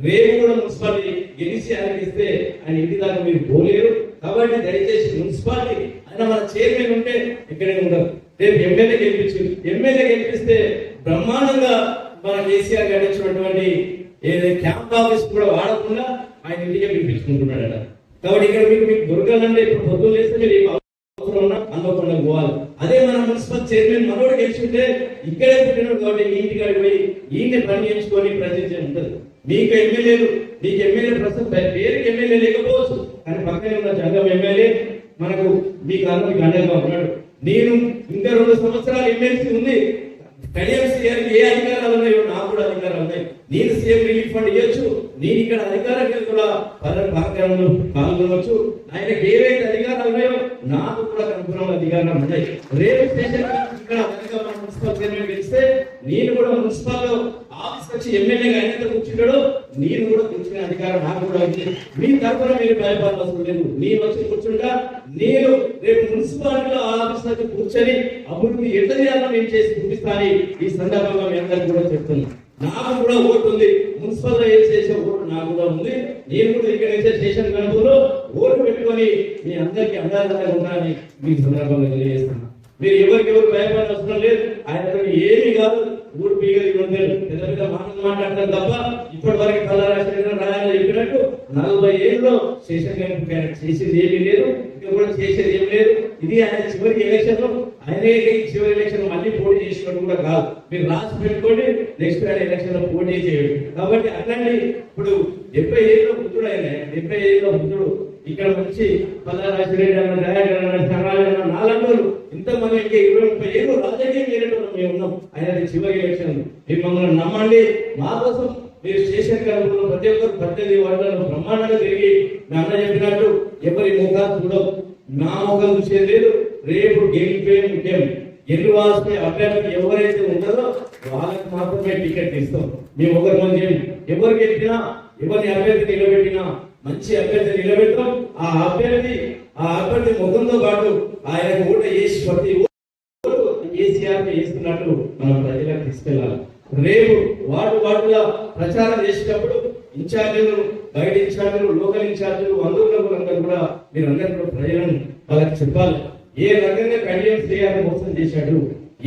రేపు కూడా మున్సిపాలిటీ గెలిచి ఆయనకి ఇస్తే ఆయన ఇంటి దాకా మీరు పోలేరు. కాబట్టి దయచేసి మున్సిపాలిటీ ఆయన మన చైర్మన్ ఉంటే ఇక్కడే ఉండరు. రేపు ఎమ్మెల్యే గెలిపిస్తే బ్రహ్మాండంగా మన కేసీఆర్ గారు ఇచ్చినటువంటి క్యాంప్ ఆఫీస్ కూడా వాడకుండా ఆయన ఇంటికే పిలిపించుకుంటున్నాడట. కాబట్టి ఇక్కడ మీకు దొరకాలంటే ఇప్పుడు పొద్దున్న లేస్తే మీరు ఏం అవసరం ఉన్నా అనుకోకుండా పోవాలి. అదే మన మున్సిపల్ చైర్మన్ మనోడు గెలిచింటే ఇక్కడే పుట్టినాడు కాబట్టి మీ ఇంటికాడికి పోయి ఈయన్ని పని చేయించుకొని ప్రశ్నించే ఉంటుంది. మీకు ఎమ్మెల్యే ప్రస్తుతం పేరుకి ఎమ్మెల్యే లేకపోవచ్చు, కానీ పక్కనే ఉన్న జంగం ఎమ్మెల్యే మనకు మీకు అందరికి అండగా ఉన్నాడు. నేను ఇంకా 2 సంవత్సరాలు ఎమ్మెల్సీ ఉంది. కడియంశ్రీ గారికి ఏ అధికారాలు ఉన్నాయో నాకు కూడా అధికారాలు ఉన్నాయి. నేను సీఎం రిలీఫ్ ఫండ్ ఇవ్వచ్చు, నేను ఇక్కడ అధికారంగా కూడా కార్యక్రమంలో పాల్గొనవచ్చు. ఆయనకి ఏవైతే అధికారాలు ఉన్నాయో నాకు కూడా అనుగుణంగా అధికారాలు ఉన్నాయి. రేపు స్టేషన్ ఇక్కడ మున్సిపల్ చైర్మన్ గెలిస్తే నేను కూడా మున్సిపల్ ఆఫీస్ వచ్చి ఎమ్మెల్యేగా ఆయనతో కూర్చుంటాడు, నేను కూడా కూర్చునే అధికారం నాకు కూడా ఉంది. మీ తరఫున మీరు భయపడాల్సిన లేదు. నేను వచ్చి కూర్చుంటా, నేను రేపు మున్సిపాలిటీలో ఆఫీస్ వచ్చి కూర్చొని అభివృద్ధి ఎట్లా చేయాలో నేను చేసి చూపిస్తాను. ఈ సందర్భంగా మీ అందరికీ కూడా చెప్తున్నాను, నాకు కూడా ఓటు ఉంది. మున్సిపల్ లో ఏం చేసే ఓటు నాకు కూడా ఉంది. నేను కూడా ఇక్కడ నుంచి స్టేషన్ గణపూర్లో ఓటు పెట్టుకొని మీ అందరికీ అందాలంగా ఉండాలని మీకు సందర్భంగా తెలియజేస్తున్నాను. మీరు ఎవరు భయపడిన అవసరం లేదు. ఆయన ఏమీ కాదు, ఊరు పీగలి ఉండేది పెద్ద పెద్ద మాటలు మాట్లాడతారు తప్ప ఇప్పటి వరకు రాయాలని చెప్పినట్టు 40 ఏళ్ళలో స్టేషన్ చేసేది ఏమీ లేదు, ఇంకా కూడా చేసేది ఏం లేదు. ఇది ఆయన చివరి ఎలక్షన్ లో, ఆయనే చివరి ఎలక్షన్ మళ్ళీ పోటీ చేసినట్టు కూడా కాదు. మీరు రాసి పెట్టుకోండి, నెక్స్ట్ ఆయన ఎలక్షన్ లో పోటీ చేయడు. కాబట్టి అట్లాంటి ఇప్పుడు 70 ఏళ్ళలో బుద్ధుడు ఆయన, 70 ఏళ్ళలో బుద్ధుడు ఇక్కడ మంచి బల్లారెడ్డి అన్న, దయాకర్ అన్న, సమాజం నాలుగు ఇంతమంది ఇంకా 20-30 ఏళ్ళు రాజకీయం చేయడం మేము ఉన్నాం. ఆయన చివరి ఎలక్షన్ మీరు మమ్మల్ని నమ్మండి. మా కోసం మీరు స్టేషన్ గారు ప్రతి ఒక్కరు 18 వార్డులలో బ్రహ్మాండంగా తిరిగి మీ అన్న చెప్పినట్టు ఎవరి ముఖాలు చూడవు, నా ముఖం చూసేది లేదు. రేపు గెలిపే ముఖ్యం. గెలువాల్సిన అభ్యర్థి ఎవరైతే ఉంటారో వాళ్ళకి మాత్రమే టికెట్ ఇస్తాం. మేము ఒకరి మంది ఎవరు గెలిపినా, ఎవరిని అభ్యర్థి నిలబెట్టినా మంచి అభ్యర్థి నిలబెడతాం. ఆ అభ్యర్థి ముఖంతో పాటు ఆయన ఓటు వేసి ప్రతి ఓటు కేసీఆర్ వేస్తున్నట్టు మనం ప్రజలకు తీసుకెళ్ళాలి. రేపు వార్డుల ప్రచారం చేసేటప్పుడు ఇన్ఛార్జీలు, బయట ఇన్ఛార్జీలు, లోకల్ ఇన్ఛార్జీలు అందరూ కూడా మీరు అందరూ కూడా ప్రజలను వాళ్ళకి చెప్పాలి. ఏ రకంగా కడియంశ్రీ గారు మోసం చేశాడు,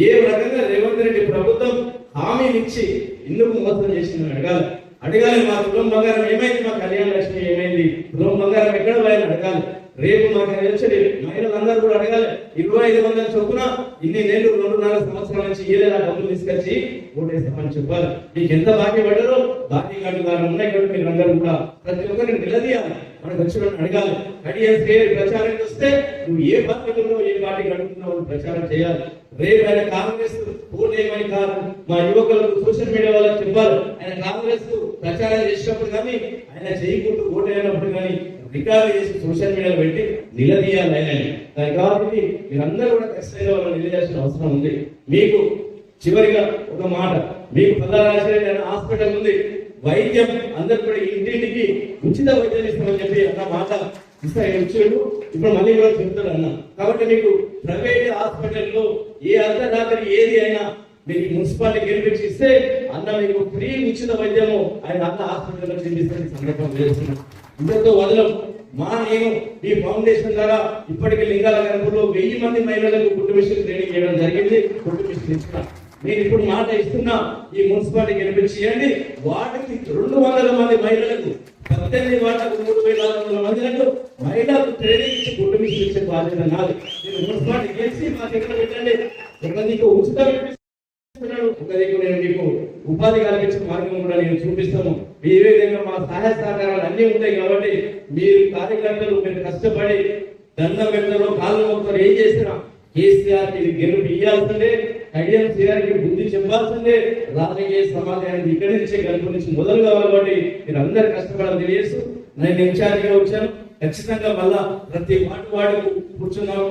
ఏ రకంగా రేవంత్ రెడ్డి ప్రభుత్వం హామీలు ఇచ్చి ఎందుకు మోసం చేసిందని అడగాలి. మా కులం బంగారం ఏమైంది, మా కళ్యాణ లక్ష్మి ఏమైంది, కులం బంగారం ఎక్కడ పోయాలి అడగాలి. రేపు మాకు తెలిసి మహిళలందరూ కూడా అడగాలి. 2500 చొప్పున ఇన్ని నెలలు 2.5 సంవత్సరాల నుంచి ఏదైనా డబ్బులు తీసుకొచ్చి ఓటేస్తామని చెప్పాలి. మీకు ఎంత బాకీ పడ్డారో బాకీ కార్డు ఉన్నాయి కాబట్టి మీరు అందరూ కూడా ప్రతి ఒక్కరిని నిలదీయాలి. మనకు వచ్చిన అడగాలి. కడియంశ్రీ ప్రచారానికి వస్తే నువ్వు ఏ పార్టీలో ఏ పార్టీకి అడుగుతున్నావు ప్రచారం చేయాలి. రేపు ఆయన కాంగ్రెస్ ఓటు ఏమని కాదు, మా యువకులకు సోషల్ మీడియా వాళ్ళకి చెప్పాలి. ఆయన కాంగ్రెస్ ప్రచారం చేసినప్పుడు కానీ, ఆయన చేయకుండా ఓటు అయినప్పుడు కానీ రికార్డు చేసి సోషల్ మీడియాలో పెట్టి నిలదీయాలి ఆయనని. కాబట్టి మీరందరూ కూడా ఖచ్చితంగా వాళ్ళు నిలదీయాల్సిన అవసరం ఉంది. మీకు చివరిగా ఒక మాట, మీకు బల్లారెడ్డి హాస్పిటల్ ఉంది, వైద్యం అందరు కూడా ఇంటింటికి ఉచిత వైద్యం ఇస్తామని చెప్పి అన్న మాట ఇచ్చాడు. ఇప్పుడు మళ్ళీ కూడా చెప్తాడు అన్న. కాబట్టి మీకు ప్రైవేట్ హాస్పిటల్లో ఏ అర్ధరాత్రి ఏది అయినా మీకు మున్సిపాలిటీ గెలిపించి ఇస్తే అన్న మీకు ఫ్రీ ఉచిత వైద్యము ఆయన అన్న హాస్పిటల్లో చూపిస్తే సందర్భం చేస్తున్నాం. ఇంతతో వదలం. నేను ఈ ఫౌండేషన్ ద్వారా ఇప్పటికీ లింగాల గణపూర్లో 1000 మంది మహిళలకు కుట్టు మిషన్ ట్రైనింగ్ చేయడం జరిగింది. కుట్టు మిషన్ ఇస్తున్నా. నేను ఇప్పుడు మాట ఇస్తున్నా, ఈ మున్సిపాలిటీ గెలిపించి వాటికి 200 మంది మహిళలకు 18 వార్డులకు 3,400 మందిలకు మహిళలకు ట్రైనింగ్ ఇచ్చి గుడ్డు మిషన్ ఇచ్చే బాధ్యత నాది. నేను మున్సిపాలిటీ గెలిచి మా దగ్గర పెట్టండి. ఒక నీకు ఉచితం ఒక దిక్కు నేను మీకు ఉపాధి కల్పించే మార్గం కూడా నేను చూపిస్తాను. ఈ విధంగా మా సహాయ సహకారాలు అన్నీ ఉంటాయి కాబట్టి మీరు కార్యకర్తలు మీరు కష్టపడి దండం పెట్టడం కాళ్ళు మొక్కలు ఏం చేసినా కేసీఆర్ కి గెలుపు ఇవ్వాల్సిందే, కడియం కి బుద్ధి చెప్పాల్సిందే. రాజకీయ సమాజానికి ఇక్కడి నుంచే గెలుపు నుంచి మొదలు కావాలి కాబట్టి మీరు అందరు కష్టపడాలని తెలియజేస్తూ నేను ఇన్ఛార్జిగా వచ్చాను. ఖచ్చితంగా మళ్ళా ప్రతి వార్డు కూర్చున్నాం,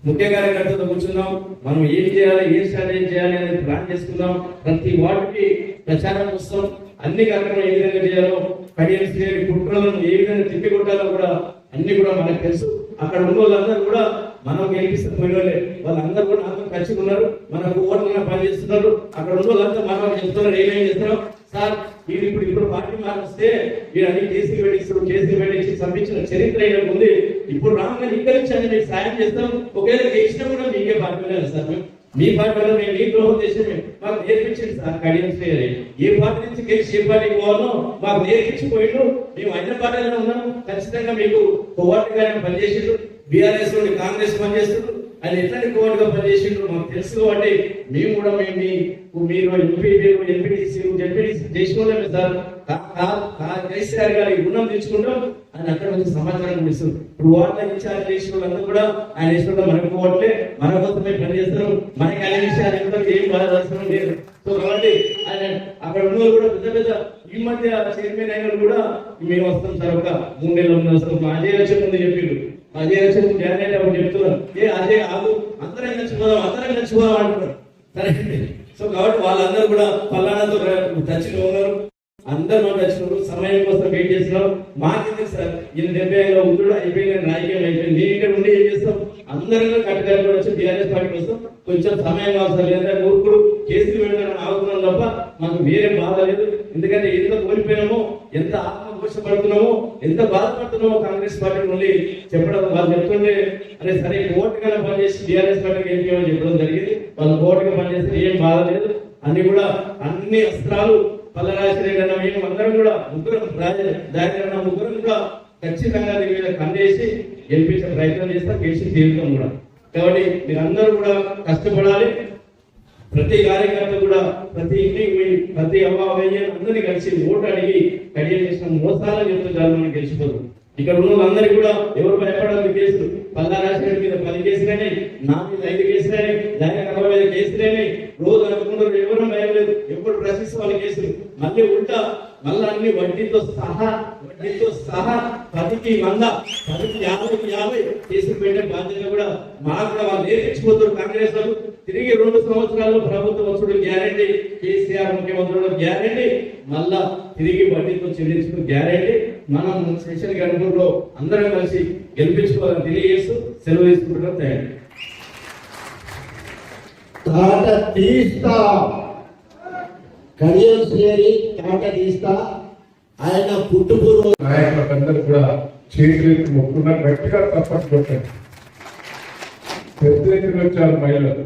ముఖ్య కార్యకర్తలతో కూర్చున్నాం, మనం ఏం చేయాలి, ఏం స్ట్రాటజీ చేయాలి అనేది ప్లాన్ చేసుకుందాం. ప్రతి వార్డుకి ప్రచారం వస్తాం, అన్ని కార్యక్రమాలు ఏ విధంగా చేయాలో, కడియం కుట్రలను ఏ విధంగా తిప్పికొట్టాలో కూడా అన్ని కూడా మనకు తెలుసు. అక్కడ ఉన్న వాళ్ళందరూ కూడా మనం గెలిపిస్తున్న పోయినోళ్ళే, వాళ్ళందరూ కూడా నాతో కలిసి ఉన్నారు, మనకు ఓట్ల పని చేస్తున్నారు. అక్కడ ఉన్న వాళ్ళంతా మనం చెప్తున్నారు ఏమేం చేస్తున్నాం సార్. ఇప్పుడు పార్టీ మారిస్తే మీరు అన్ని కేసులు పెట్టించి పంపించిన చరిత్ర అయినా ఉంది. ఇప్పుడు రాగానే ఇక్కడి నుంచి అని మీకు సాయం చేస్తాం. ఒకవేళ గెలిచినా కూడా మీకే పార్టీ లేదు సార్. మీ పార్టీలో మేము మీ ద్రోహం చేసి మాకు నేర్పించింది సార్. కడియం ఏ పార్టీ నుంచి గెలిచి ఏ పార్టీకి పోవాలో మాకు నేర్పించిపోయిండు. మేము అన్ని పార్టీలో ఉన్నాము. ఖచ్చితంగా మీకు కోవాటిగా పనిచేసిండు. బీఆర్ఎస్ నుండి కాంగ్రెస్ పనిచేస్తుండ్రు. ఆయన ఎట్లాంటి కోవాటిగా పనిచేసిండ్రు మాకు తెలుసు కాబట్టి మేము కూడా మీరు ఎంపీటీసీ చేసుకోలేము సార్. కేసీఆర్ గారి గుణం తెచ్చుకుంటాం. ఆయన అక్కడ నుంచి సమాచారం ఇస్తుంది. ఇప్పుడు వార్డుల ఇన్ఛార్జ్ చేసిన వాళ్ళందరూ కూడా ఆయన ఇష్టంలో మనకు పోవట్లే, మన కోసమే పనిచేస్తారు. మనకి అనే విషయాలు ఎంతవరకు ఏం బాధపడడం లేదు. సో కాబట్టి ఆయన అక్కడ ఉన్న కూడా పెద్ద ఈ మధ్య చైర్మన్ అయిన కూడా మేము వస్తాం సార్, ఒక 3 నెలల ముందు వస్తాం. మా అజయ్ వచ్చే ముందు చెప్పిండు. అజయ్ వచ్చే ముందు గ్యారెంటీ అప్పుడు చెప్తున్నాను, అజయ్ ఆగు అందరం నచ్చిపోదాం అంటున్నారు. సరే. సో కాబట్టి వాళ్ళందరూ కూడా పల్లానాతో టచ్లో ఉన్నారు. అందరూ మనం వచ్చినప్పుడు సమయం కోసం వెయిట్ చేస్తున్నాం. మాకెందుకు సార్ 75లో ఉండు అయిపోయింది, రాజకీయం అయిపోయింది. నేను ఇక్కడ ఉండి ఏం చేస్తాం, అందరూ కట్టుగా వచ్చి టీఆర్ఎస్ పార్టీ కోసం కొంచెం సమయం కావాలి. లేదా ఊరుకుడు కేసులు వెళ్ళాలని ఆగుతున్నాం తప్ప మాకు వేరే బాధ లేదు. ఎందుకంటే ఎంత కోల్పోయినామో, ఎంత ఆత్మఘోషపడుతున్నామో, ఎంత బాధపడుతున్నామో కాంగ్రెస్ పార్టీ నుండి చెప్పడం. వాళ్ళు చెప్తుంటే అరే సరే కోర్టుగా పనిచేసి టీఆర్ఎస్ పార్టీకి వెళ్ళిపోయామని చెప్పడం జరిగింది. వాళ్ళు కోర్టుగా పనిచేస్తే ఏం బాధ లేదు. అన్ని అస్త్రాలు పల్లరాజశేఖర మేము అందరం కూడా ముగ్గురం కూడా ఖచ్చితంగా దీని మీద కన్నేసి గెలిపించే ప్రయత్నం చేస్తాం, గెలిచి తీరుతాం కూడా. కాబట్టి మీరందరూ కూడా కష్టపడాలి. ప్రతి కార్యకర్త కూడా ప్రతి ఇంటికి పోయి ప్రతి అవ్వయ్య అందరినీ కలిసి ఓటు అడిగి కడియం చేసిన మోసాలని చెప్తున్నారు. మనం గెలిచిపోతాం. ఇక్కడ ఉన్న వాళ్ళందరికీ కూడా ఎవరు భయపడాలి కేసులు. పల్లారాజశేఖర్ మీద 10 కేసులని, నా మీద 5 కేసులని, జగన్ మీద కేసులని రోజు అనుకుంటారు. ఎవరు భయం లేదు. ఎప్పుడు ప్రశ్నిస్తే వాళ్ళ కేసులు మళ్ళీ మళ్ళీ అన్ని వడ్డీతో సహా 10కి 100, 10కి 50 కేసులు పెట్టే బాధ్యత కూడా మాకు కూడా వాళ్ళు నేర్పించిపోతారు. కాంగ్రెస్ వాళ్ళు తిరిగి 2 సంవత్సరాల్లో ప్రభుత్వం వచ్చుడు గ్యారెంటీ, కేసీఆర్ ముఖ్యమంత్రులు గ్యారెంటీ, మళ్ళా తిరిగి వడ్డీతో చెల్లించుకుని గ్యారెంటీ. మనం సెషన్ గణపూర్లో అందరం కలిసి గెలిపించుకోవాలని తెలియజేస్తూ సెలవు తీసుకుంటున్నాం. Thank you. ఆయన పుట్టుపూర్వ నాయకులందరూ కూడా చేతులెత్తి మొక్కున్న గట్టిగా తప్పట్టు కొట్టండి. పెద్ద ఎత్తున వచ్చారు మహిళలు.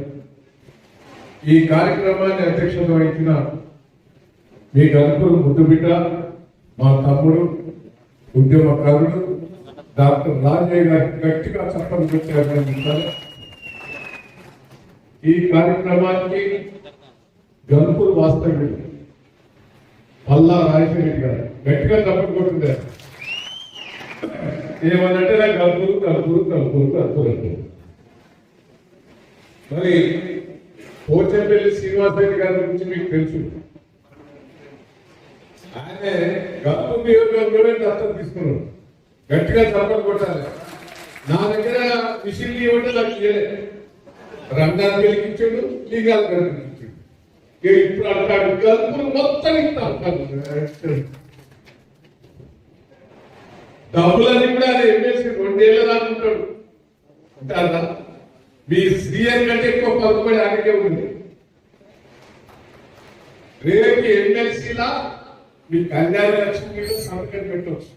ఈ కార్యక్రమాన్ని అధ్యక్షత వహించిన మీ గణపూర్ ముద్దుబిడ్డ, మా తమ్ముడు, ఉద్యమకారుడు డాక్టర్ రాజయ్య గారికి గట్టిగా చప్పట్లు కొట్టారు. ఈ కార్యక్రమానికి గణపూర్ వాస్తవ్యుడు పల్లా రాజశేఖర గారు గట్టిగా చప్పట్లు కొట్టారు. ఏమనంటే నాకు గణపూరు. మరి పోచంపల్లి శ్రీనివాసరెడ్డి గారి గురించి మీకు తెలుసు. ఆయన గణపూర్ నియోజకవర్గంలో దత్తత తీసుకున్నాడు. గట్టిగా చప్పట్లు కొట్టాలి. నా దగ్గర మిషన్ ఇవ్వండి, నాకు ఇవ్వలేదు. రంగాన్ని గెలిపించాడు, లీగాలు గెలిపించాడు. ఇప్పుడు అంటాడు గల్పులు మొత్తం ఇస్తాం. డబ్బులన్నీ కూడా అది ఎమ్మెల్సీ 2 ఏళ్ళ రాకుంటాడు అంటారా? మీ సీఎం కంటే ఎక్కువ పలుకుబడి ఆయనకే ఉంది. రేపు ఎమ్మెల్సీలా మీ కళ్యాణ లక్ష్మి మీద సంతకం పెట్టవచ్చు,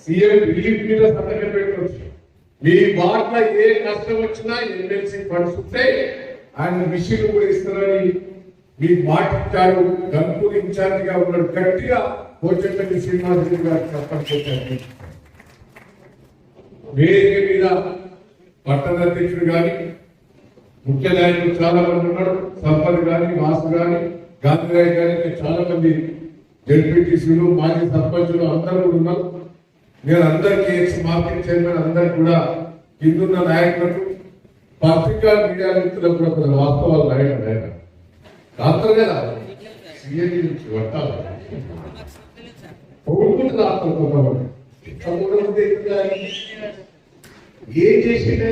సీఎం రిలీఫ్ మీద సంతకం పెట్టవచ్చు. మీ వార్డులో ఏ కష్టం వచ్చినా ఎమ్మెల్సీ ఫండ్స్ ఉంటాయి. ఆయన మిషన్ కూడా ఇస్తారని మీ మాట ఇచ్చారు. గన్పూర్ ఇన్ఛార్జిగా ఉన్నాడు. గట్టిగా పోచంపల్లి శ్రీనివాసరెడ్డి గారు చెప్పారు. వేదిక మీద పట్టణ అధ్యక్షుడు కానీ ముఖ్య నాయకులు చాలా మంది ఉన్నారు. సంపత్ కానీ, వాసు కానీ, గాంధీరాయ్ కానీ, చాలా మంది జడ్పీటీసీలు, మాజీ సర్పంచులు అందరూ కూడా ఉన్నారు. నేను అందరికీ ఎక్స్ మార్కెట్ చైర్మన్ అందరికి కూడా కిందున్న నాయకులకు, పత్రికా మీడియా మిత్రులకు కూడా కొన్ని వాస్తవాలు రాయడం రాస్తారు కదా. సిఐడి నుంచి పట్టాలి పొగుడుకుంటూ రాస్తారు కొంతమంది. ఏం చేసిండే,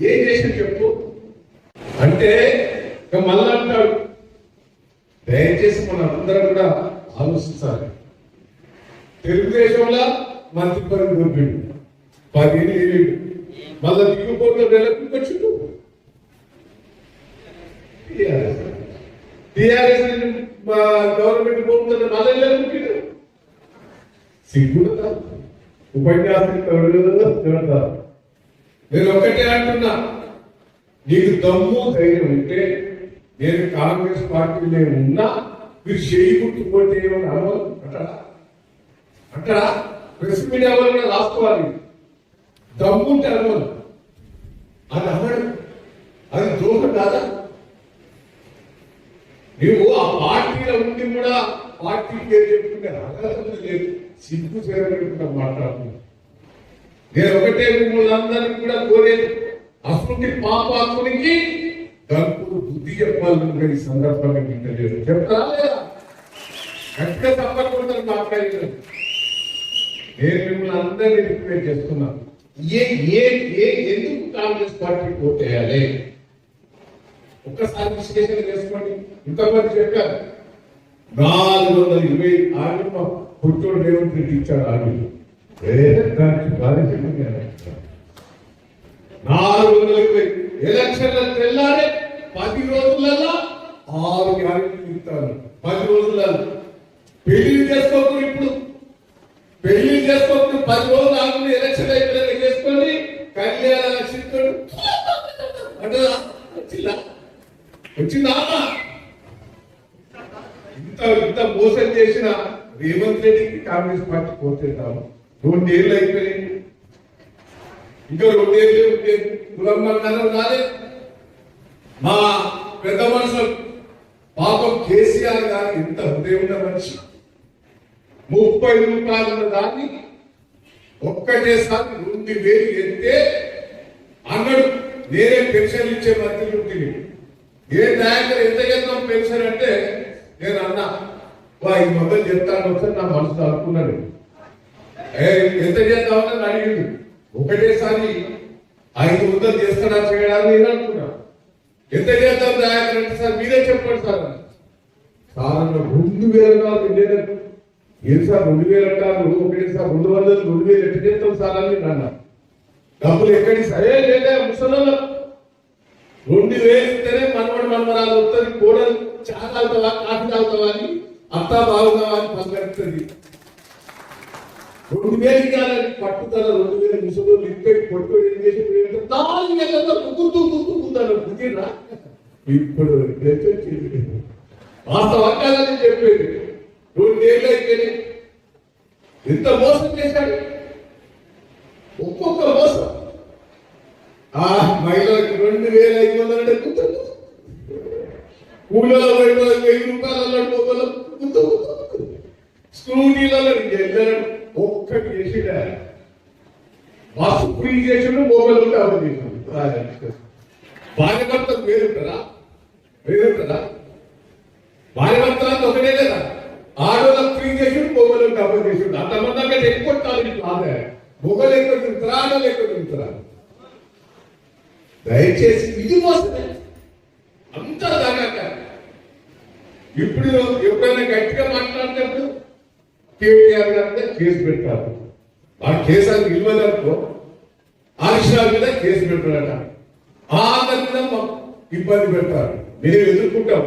ఏం చేసి చెప్పు అంటే మళ్ళా అంటాడు. దయచేసి మనం అందరం కూడా ఆలోచించాలి. తెలుగుదేశంలో మంత్రి పదవి దొరికిండు, 10 ఏళ్ళు మళ్ళా దిగుపోతే నెలకు వచ్చిండు. టీఆర్ఎస్ గవర్నమెంట్ పోతుంటే మళ్ళీ వెళ్ళారు. సిగ్గుందా ఉపన్యాసం? నేను ఒకటే అంటున్నా, నీకు దమ్ము ధైర్యం ఉంటే నేను కాంగ్రెస్ పార్టీలో ఉన్నా మీరు చేయి గుర్తుపోతే ఏమని అనవలు అంటారా? ప్రెస్ మీడియా వాళ్ళు కూడా రాసుకోవాలి. దమ్ముంటే అనవలు అది అన్నాడు. అది దోషం కాదా? నువ్వు ఆ పార్టీలో ఉండి కూడా పార్టీ పేరు చెప్పుకుంటే అర్హత లేదు. సిగ్గు చేరకుండా మాట్లాడుతున్నా. నేను ఒకటే మిమ్మల్ని అందరికీ కూడా కోరేది, అసలు పాపాత్మునికి గంపుడు బుద్ధి చెప్పాలని ఈ సందర్భంగా తెలియదు. చెప్తారా లేదా? గట్టిగా తప్పకుండా మాట్లాడలేదు. నేను మిమ్మల్ని అందరినీ రిక్వెస్ట్ చేస్తున్నాను, ఎందుకు కాంగ్రెస్ పార్టీ ఓటేయాలి? ఒక్కసారి విశ్లేషణ చేసుకోండి. ఇంతమంది చెప్పారు 420 ఆర్మీ పుట్టోడు రేవంత్ రెడ్డి ఇచ్చాడు. ఆర్మీ దానికి బాధ్యత 420 ఎలక్షన్ల తెల్లారే 10 రోజులలో 6 గ్యారెంటీలు ఇస్తాను. 10 రోజులలో పెళ్లి చేసుకోకుండా, ఇప్పుడు పెళ్లి చేసుకోకుండా 10 రోజులు ఆగుంది. ఎలక్షన్ అయిపోయినా చేసుకోండి, కళ్యాణ లక్ష్మితో అంటే వచ్చిందా? ఇంత మోసం చేసిన రేవంత్ రెడ్డికి కాంగ్రెస్ పార్టీ కోరుతాము. 2 ఏళ్ళు అయిపోయింది, ఇంకా 2 ఏళ్ళు కులంబంగానే రాలే. మా పెద్ద మనుషులు పాపం కేసీఆర్ గారు ఎంత హృదయం ఉన్న మనిషి. 30 రూపాయల దాన్ని ఒక్కటేసారి 2,000 ఎత్తే అన్నాడు. నేనే పెన్షన్ ఇచ్చే మంత్రి ఉంటుంది. ఏ నాయకులు ఎంత చేద్దాం పెన్షన్ అంటే నేను అన్నా, ఈ మొదలు చెప్తాను ఒకసారి నా మనసులో అనుకున్నాడు. ఎంత చేద్దామని అడిగింది. ఒకటేసారి 500 చేస్తాడా చేయడానికి నేను అనుకున్నా. ఎంత చేద్దాం నాయకులు అంటే, సార్ మీరే చెప్పండి సార్. సార్ 2,000 ఏం సార్ 2,000 అంటారు? ఒకటేసారి 200, 2,000 ఎట్టు చేస్తాం సార్ అని అన్నా. డబ్బులు ఎక్కడి సరే లేదా ముసలలో 2,000 ఇస్తేనే మనవాడు మనవరాలు వస్తుంది. కూడలు చా తాగుతావా, కాఫీ తాగుతావా అని, అత్తా బాగుతావా అని పలకరిస్తుంది. 2,000 ఇవ్వాలని పట్టుదల. 2,000 ముసలు లిక్విడ్ పట్టుకొని ఏం చేసి 4 నెలల్లో గుర్తుంటాను. కుదిరా ఇప్పుడు వాస్తవాన్ని చెప్పేది. 2 ఏళ్ళు అయిపోయినాయి. ఎంత మోసం చేశాడు, ఒక్కొక్క మోసం. మహిళలకు 2,500 అంటే కూలలో 1,000 రూపాయలలో స్కూటీలలో ఒక్కటి చేసిడా. బస్సు ఫ్రీ చేసాడు, మొబైల్ ఉంటే అమలు చేసాడు. భార్యభర్తలు వేరుంటారా? భార్యభర్తలు ఒకటే కదా. ఆడోళ్ళకి ఫ్రీ చేసాడు, మొబైల్ ఉంటే అమలు చేసాడు. అంతమంది అంటే ఎక్కువ ఆదాయ మొబైల్ ఎక్కువ తింటారా, ఆడోళ్ళు ఎక్కువ తింటారా? దయచేసి ఇది మోసమే అంతా దాగాక. ఇప్పుడు ఎప్పుడైనా గట్టిగా మాట్లాడినప్పుడు కేటీఆర్ గారి కేసు పెట్టారు. ఆ కేసు అది విలువలనుకో ఆరిషా మీద కేసు పెట్టారట. అందరి మీద ఇబ్బంది పెడతారు. మేము ఎదుర్కొంటాం.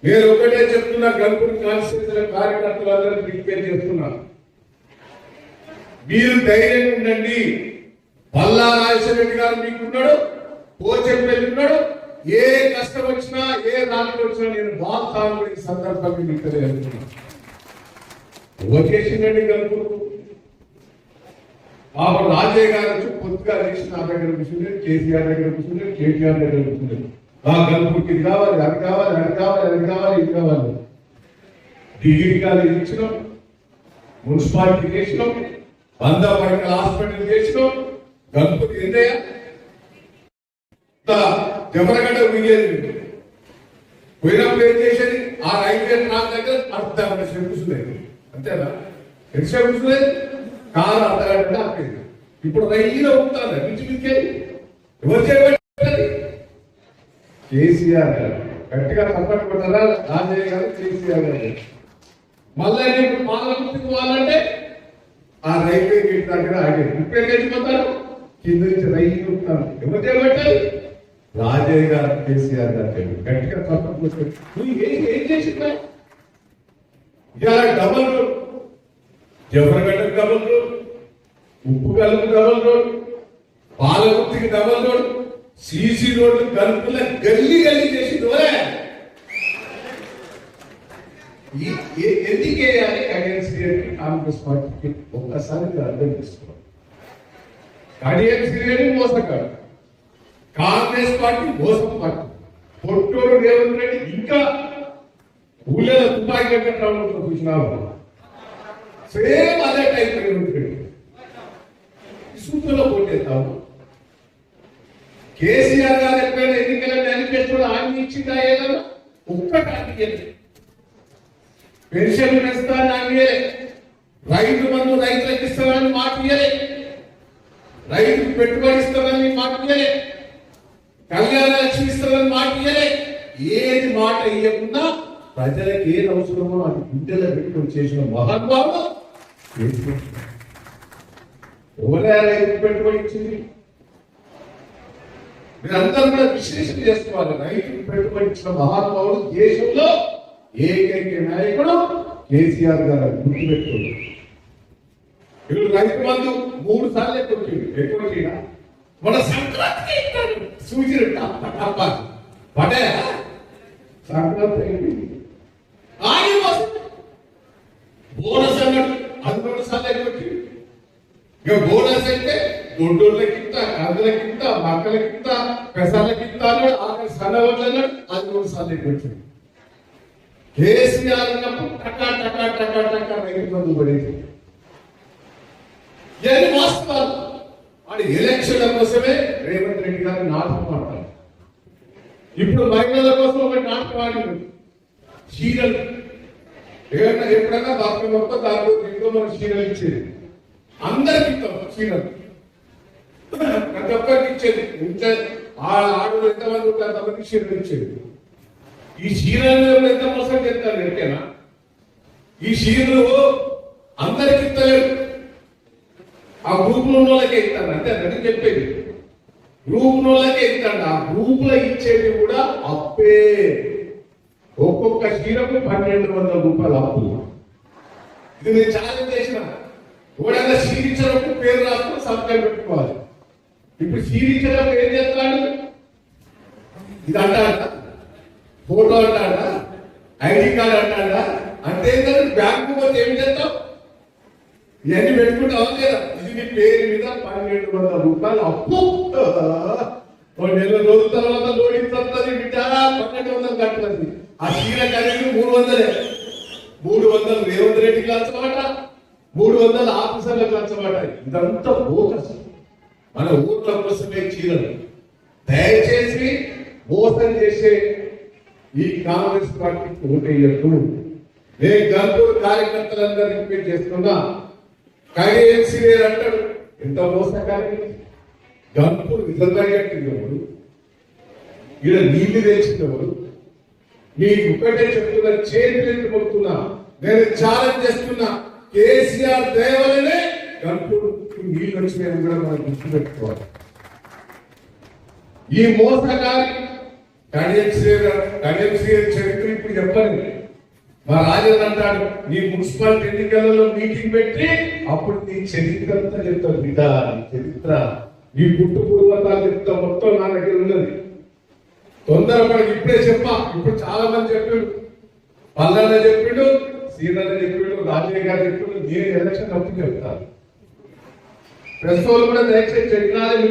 నేను ఒకటే చెప్తున్నా, గల్పూర్ కాన్స్టిట్యూన్సీ కార్యకర్తలందరికీ రిక్వెస్ట్ చేస్తున్నాను, మీరు ధైర్యంగా ఉండండి. పల్లా రాజశేఖర రెడ్డి గారు మీకున్నాడు, పోచంపల్లి ఉన్నాడు, ఏ కష్టం వచ్చినా ఏ రాత్రి వచ్చినా నేను వాగ్దానం ఈ సందర్భంగా మీకు తెలియజేస్తున్నాను. చేసిందండి గల్పు బాబు రాజయ్య గారు వచ్చి పొద్దుగా లేచి నా దగ్గర కూర్చున్నారు, కేసీఆర్ దగ్గర కూర్చున్నారు, కేటీఆర్ దగ్గర కూర్చున్నారు. ఆ గల్పుకి ఇది కావాలి, అది కావాలి, అది కావాలి, అది కావాలి, ఇది కావాలి. డిగ్రీ కాలేజ్ ఇచ్చినాం, మున్సిపాలిటీ చేసినాం, 100 పడకల హాస్పిటల్ చేసినాం. గల్పుకి ఏంటయ్యా జమరగడ్డ మిగిలేదు పోయినప్పుడు ఏం చేసేది? ఆ రైల్వే ట్రాక్ దగ్గర అర్ధగంట సేపు కూర్చునేది. అంతేనా? ఎంతసేపు కూర్చునేది? కారు అర్ధగంట ఆపేది. ఇప్పుడు రైలు ఉంటారు మించి ఎవరు చేయబట్టి కేసీఆర్ గారు గట్టిగా తప్పట్టు కొట్టారా? రాజయ్య గారు, కేసీఆర్ గారు. మళ్ళీ ఇప్పుడు పాలకుర్తికి పోవాలంటే ఆ రైల్వే గేట్ దగ్గర ఆగేది. ఇప్పుడు ఏం చేసిపోతారు? కింద నుంచి రైలు ఉంటారు. ఎవరు చేయబట్టారు? రాజయ్య గారు, కేసీఆర్ గారు. గట్టిగా తప్పట్టు కొట్టారు. నువ్వు ఏం చేసిందా? ఇలా double road, Jawahargarh double road, ఉప్పు గల్పు డబల్ రోడ్, పాలకుర్తికి డబల్ రోడ్, సీసీ రోడ్లు గల్పుల గల్లీ గల్లీ చేసి ఎందుకు వేయాలి అగేన్స్ట్ కాంగ్రెస్ పార్టీకి? ఒక్కసారి మీరు అర్థం చేసుకోవాలి. అడియన్సీ మోసగాడు, కాంగ్రెస్ పార్టీ మోసం పార్టీ. పొట్టోడు రేవంత్ రెడ్డి ఇంకా ఊళ్ళో తుపాకీ కట్టడం చూసినావు. సేమ్ అదే టైప్ రేవంత్ రెడ్డి సూత్రంలో పోటేస్తాము. కేసీఆర్ గారు ఎప్పుడైనా ఎన్నికల మేనిఫెస్టోలో హామీ ఇచ్చిందా? ఏదన్నా ఒక్కటి హామీ. పెన్షన్ పెంచుతానని హామీ, రైతు బంధు రైతులకు ఇస్తానని మాట ఇయ్యలే, రైతుకు పెట్టుబడి ఇస్తానని మాట ఇయ్యలే, కళ్యాణ లక్ష్మి ఇస్తానని మాట ఇయ్యలే. ఏది మాట ఇయ్యకుండా ప్రజలకు ఏది అవసరమో అది గుండెలో పెట్టుకొని చేసిన మహానుభావుడు ఎవరైనా రైతు పెట్టుబడి ఇచ్చింది? మీరందరూ కూడా విశ్లేషణ చేసుకోవాలి. రైతుకు పెట్టుబడి ఇచ్చిన మహానుభావుడు దేశంలో ఏకైక నాయకుడు కేసీఆర్ గారు. గుర్తుపెట్టుకోండి. వీళ్ళు రైతు బంధు 3 సార్లు ఎక్కువ మన సంక్రాంతికి సూచన పడే సంక్రాంతి బోనస్ అన్నాడు, అది 2 సార్లు ఎక్కువ. ఇక బోనస్ అయితే దొడ్డోళ్ళకింత, కందులకింత, మక్కలకింత, పెసాలకింత అన్నాడు. ఆఖరి సన్నవాళ్ళు అన్నాడు, అది 2 సార్లు ఎక్కువ. కేసీఆర్ ఉన్నప్పుడు టకా టకా టకా టకా రైతు బంధు పడేది. ఇవన్నీ వాస్తవాలు. వాడు ఎలక్షన్ల కోసమే రేవంత్ రెడ్డి గారు నాటకం ఆడతారు. ఇప్పుడు మహిళల కోసం ఒక నాటకం ఆడింది. చీరలు ఎప్పుడైనా దాని మొత్తం దాంట్లో దీంట్లో మనం చీరలు ఇచ్చేది. అందరికి ఇస్తాం చీరలు, ప్రతి ఒక్కరికి ఇచ్చేది. ఇంకా ఆడలు ఎంతమంది ఉంటారు అంతమంది చీరలు ఇచ్చేది. ఈ చీరలు ఎంత మోసం చేస్తారు ఎంతేనా? ఈ చీరలు అందరికి ఇస్తలేరు, ఆ గ్రూప్ లో వాళ్ళకే ఇస్తాను. అంతే అని చెప్పేది. గ్రూప్ వాళ్ళకే ఇస్తాడు. ఆ గ్రూప్ లో ఇచ్చేది కూడా అప్పే. ఒక్కొక్క చీరకు 1200 రూపాయలు అప్పు. ఇది నేను ఛాలెంజ్ చేసిన. ఎవడైనా చీరించినప్పుడు పేరు రాసుకుని సంతకం పెట్టుకోవాలి. ఇప్పుడు చీరించినప్పుడు ఏం చేస్తాడు? ఇది అంటాడా? ఫోటో అంటాడా? ఐడి కార్డు అంటాడా? అంటే బ్యాంకు పోతే ఏమి చేస్తాం? ఇవన్నీ పెట్టుకుంటావా లేదా? ఇది నీ పేరు మీద 1200 రూపాయలు అప్పు. 1 నెల రోజుల తర్వాత లోడించుతుంది బిడ్డ. 1200 కట్టలేదు. ఆ చీర ఖరీదు 300. 300 రేవంత్ రెడ్డికి లచ్చమాట, 300 ఆఫీసర్లకు లచ్చమాట. ఇదంతా బోకస్. మన ఊర్ల కోసమే చీరలు. దయచేసి మోసం చేసే ఈ కాంగ్రెస్ పార్టీకి ఓటేయద్దు. నేను గల్పూర్ కార్యకర్తలందరూ రిపీట్ చేస్తున్నా. కైఎన్సీ అంటాడు, ఎంత మోసకారి. గల్పూర్ నిజంగా కట్టినవాడు, ఈడ నీళ్లు తెచ్చినవాడు. నీకు ఒకటే చెప్తున్నా, చేతులు మొక్కుతున్నా, నేను ఛాలెంజ్ చేస్తున్నా. కేసీఆర్ దయవలనే గల్పూర్ నీళ్లు వచ్చినాయని కూడా మనం గుర్తుపెట్టుకోవాలి. ఈ మోసకారి కడియన్సీ చరిత్ర ఇప్పుడు చెప్పండి. మా రాజన్ అంటాడు, నీ మున్సిపాలిటీ ఎన్నికలలో మీటింగ్ పెట్టి అప్పుడు నీ చరిత్ర అంతా చెప్తావు. బిడ్డ, నీ చరిత్ర, నీ పుట్టు పూర్వతాలు చెప్తా. మొత్తం నా దగ్గర ఉన్నది. తొందరపడి ఇప్పుడే చెప్పా. ఇప్పుడు చాలా మంది చెప్పిండు, పల్లన్న చెప్పిండు, సీనన్న చెప్పిండు, రాజయ్య గారు చెప్పిండు. నేను ఎలక్షన్ అప్పుడు చెప్తాను. ప్రెస్ వాళ్ళు కూడా దయచేసి చెప్పినారే.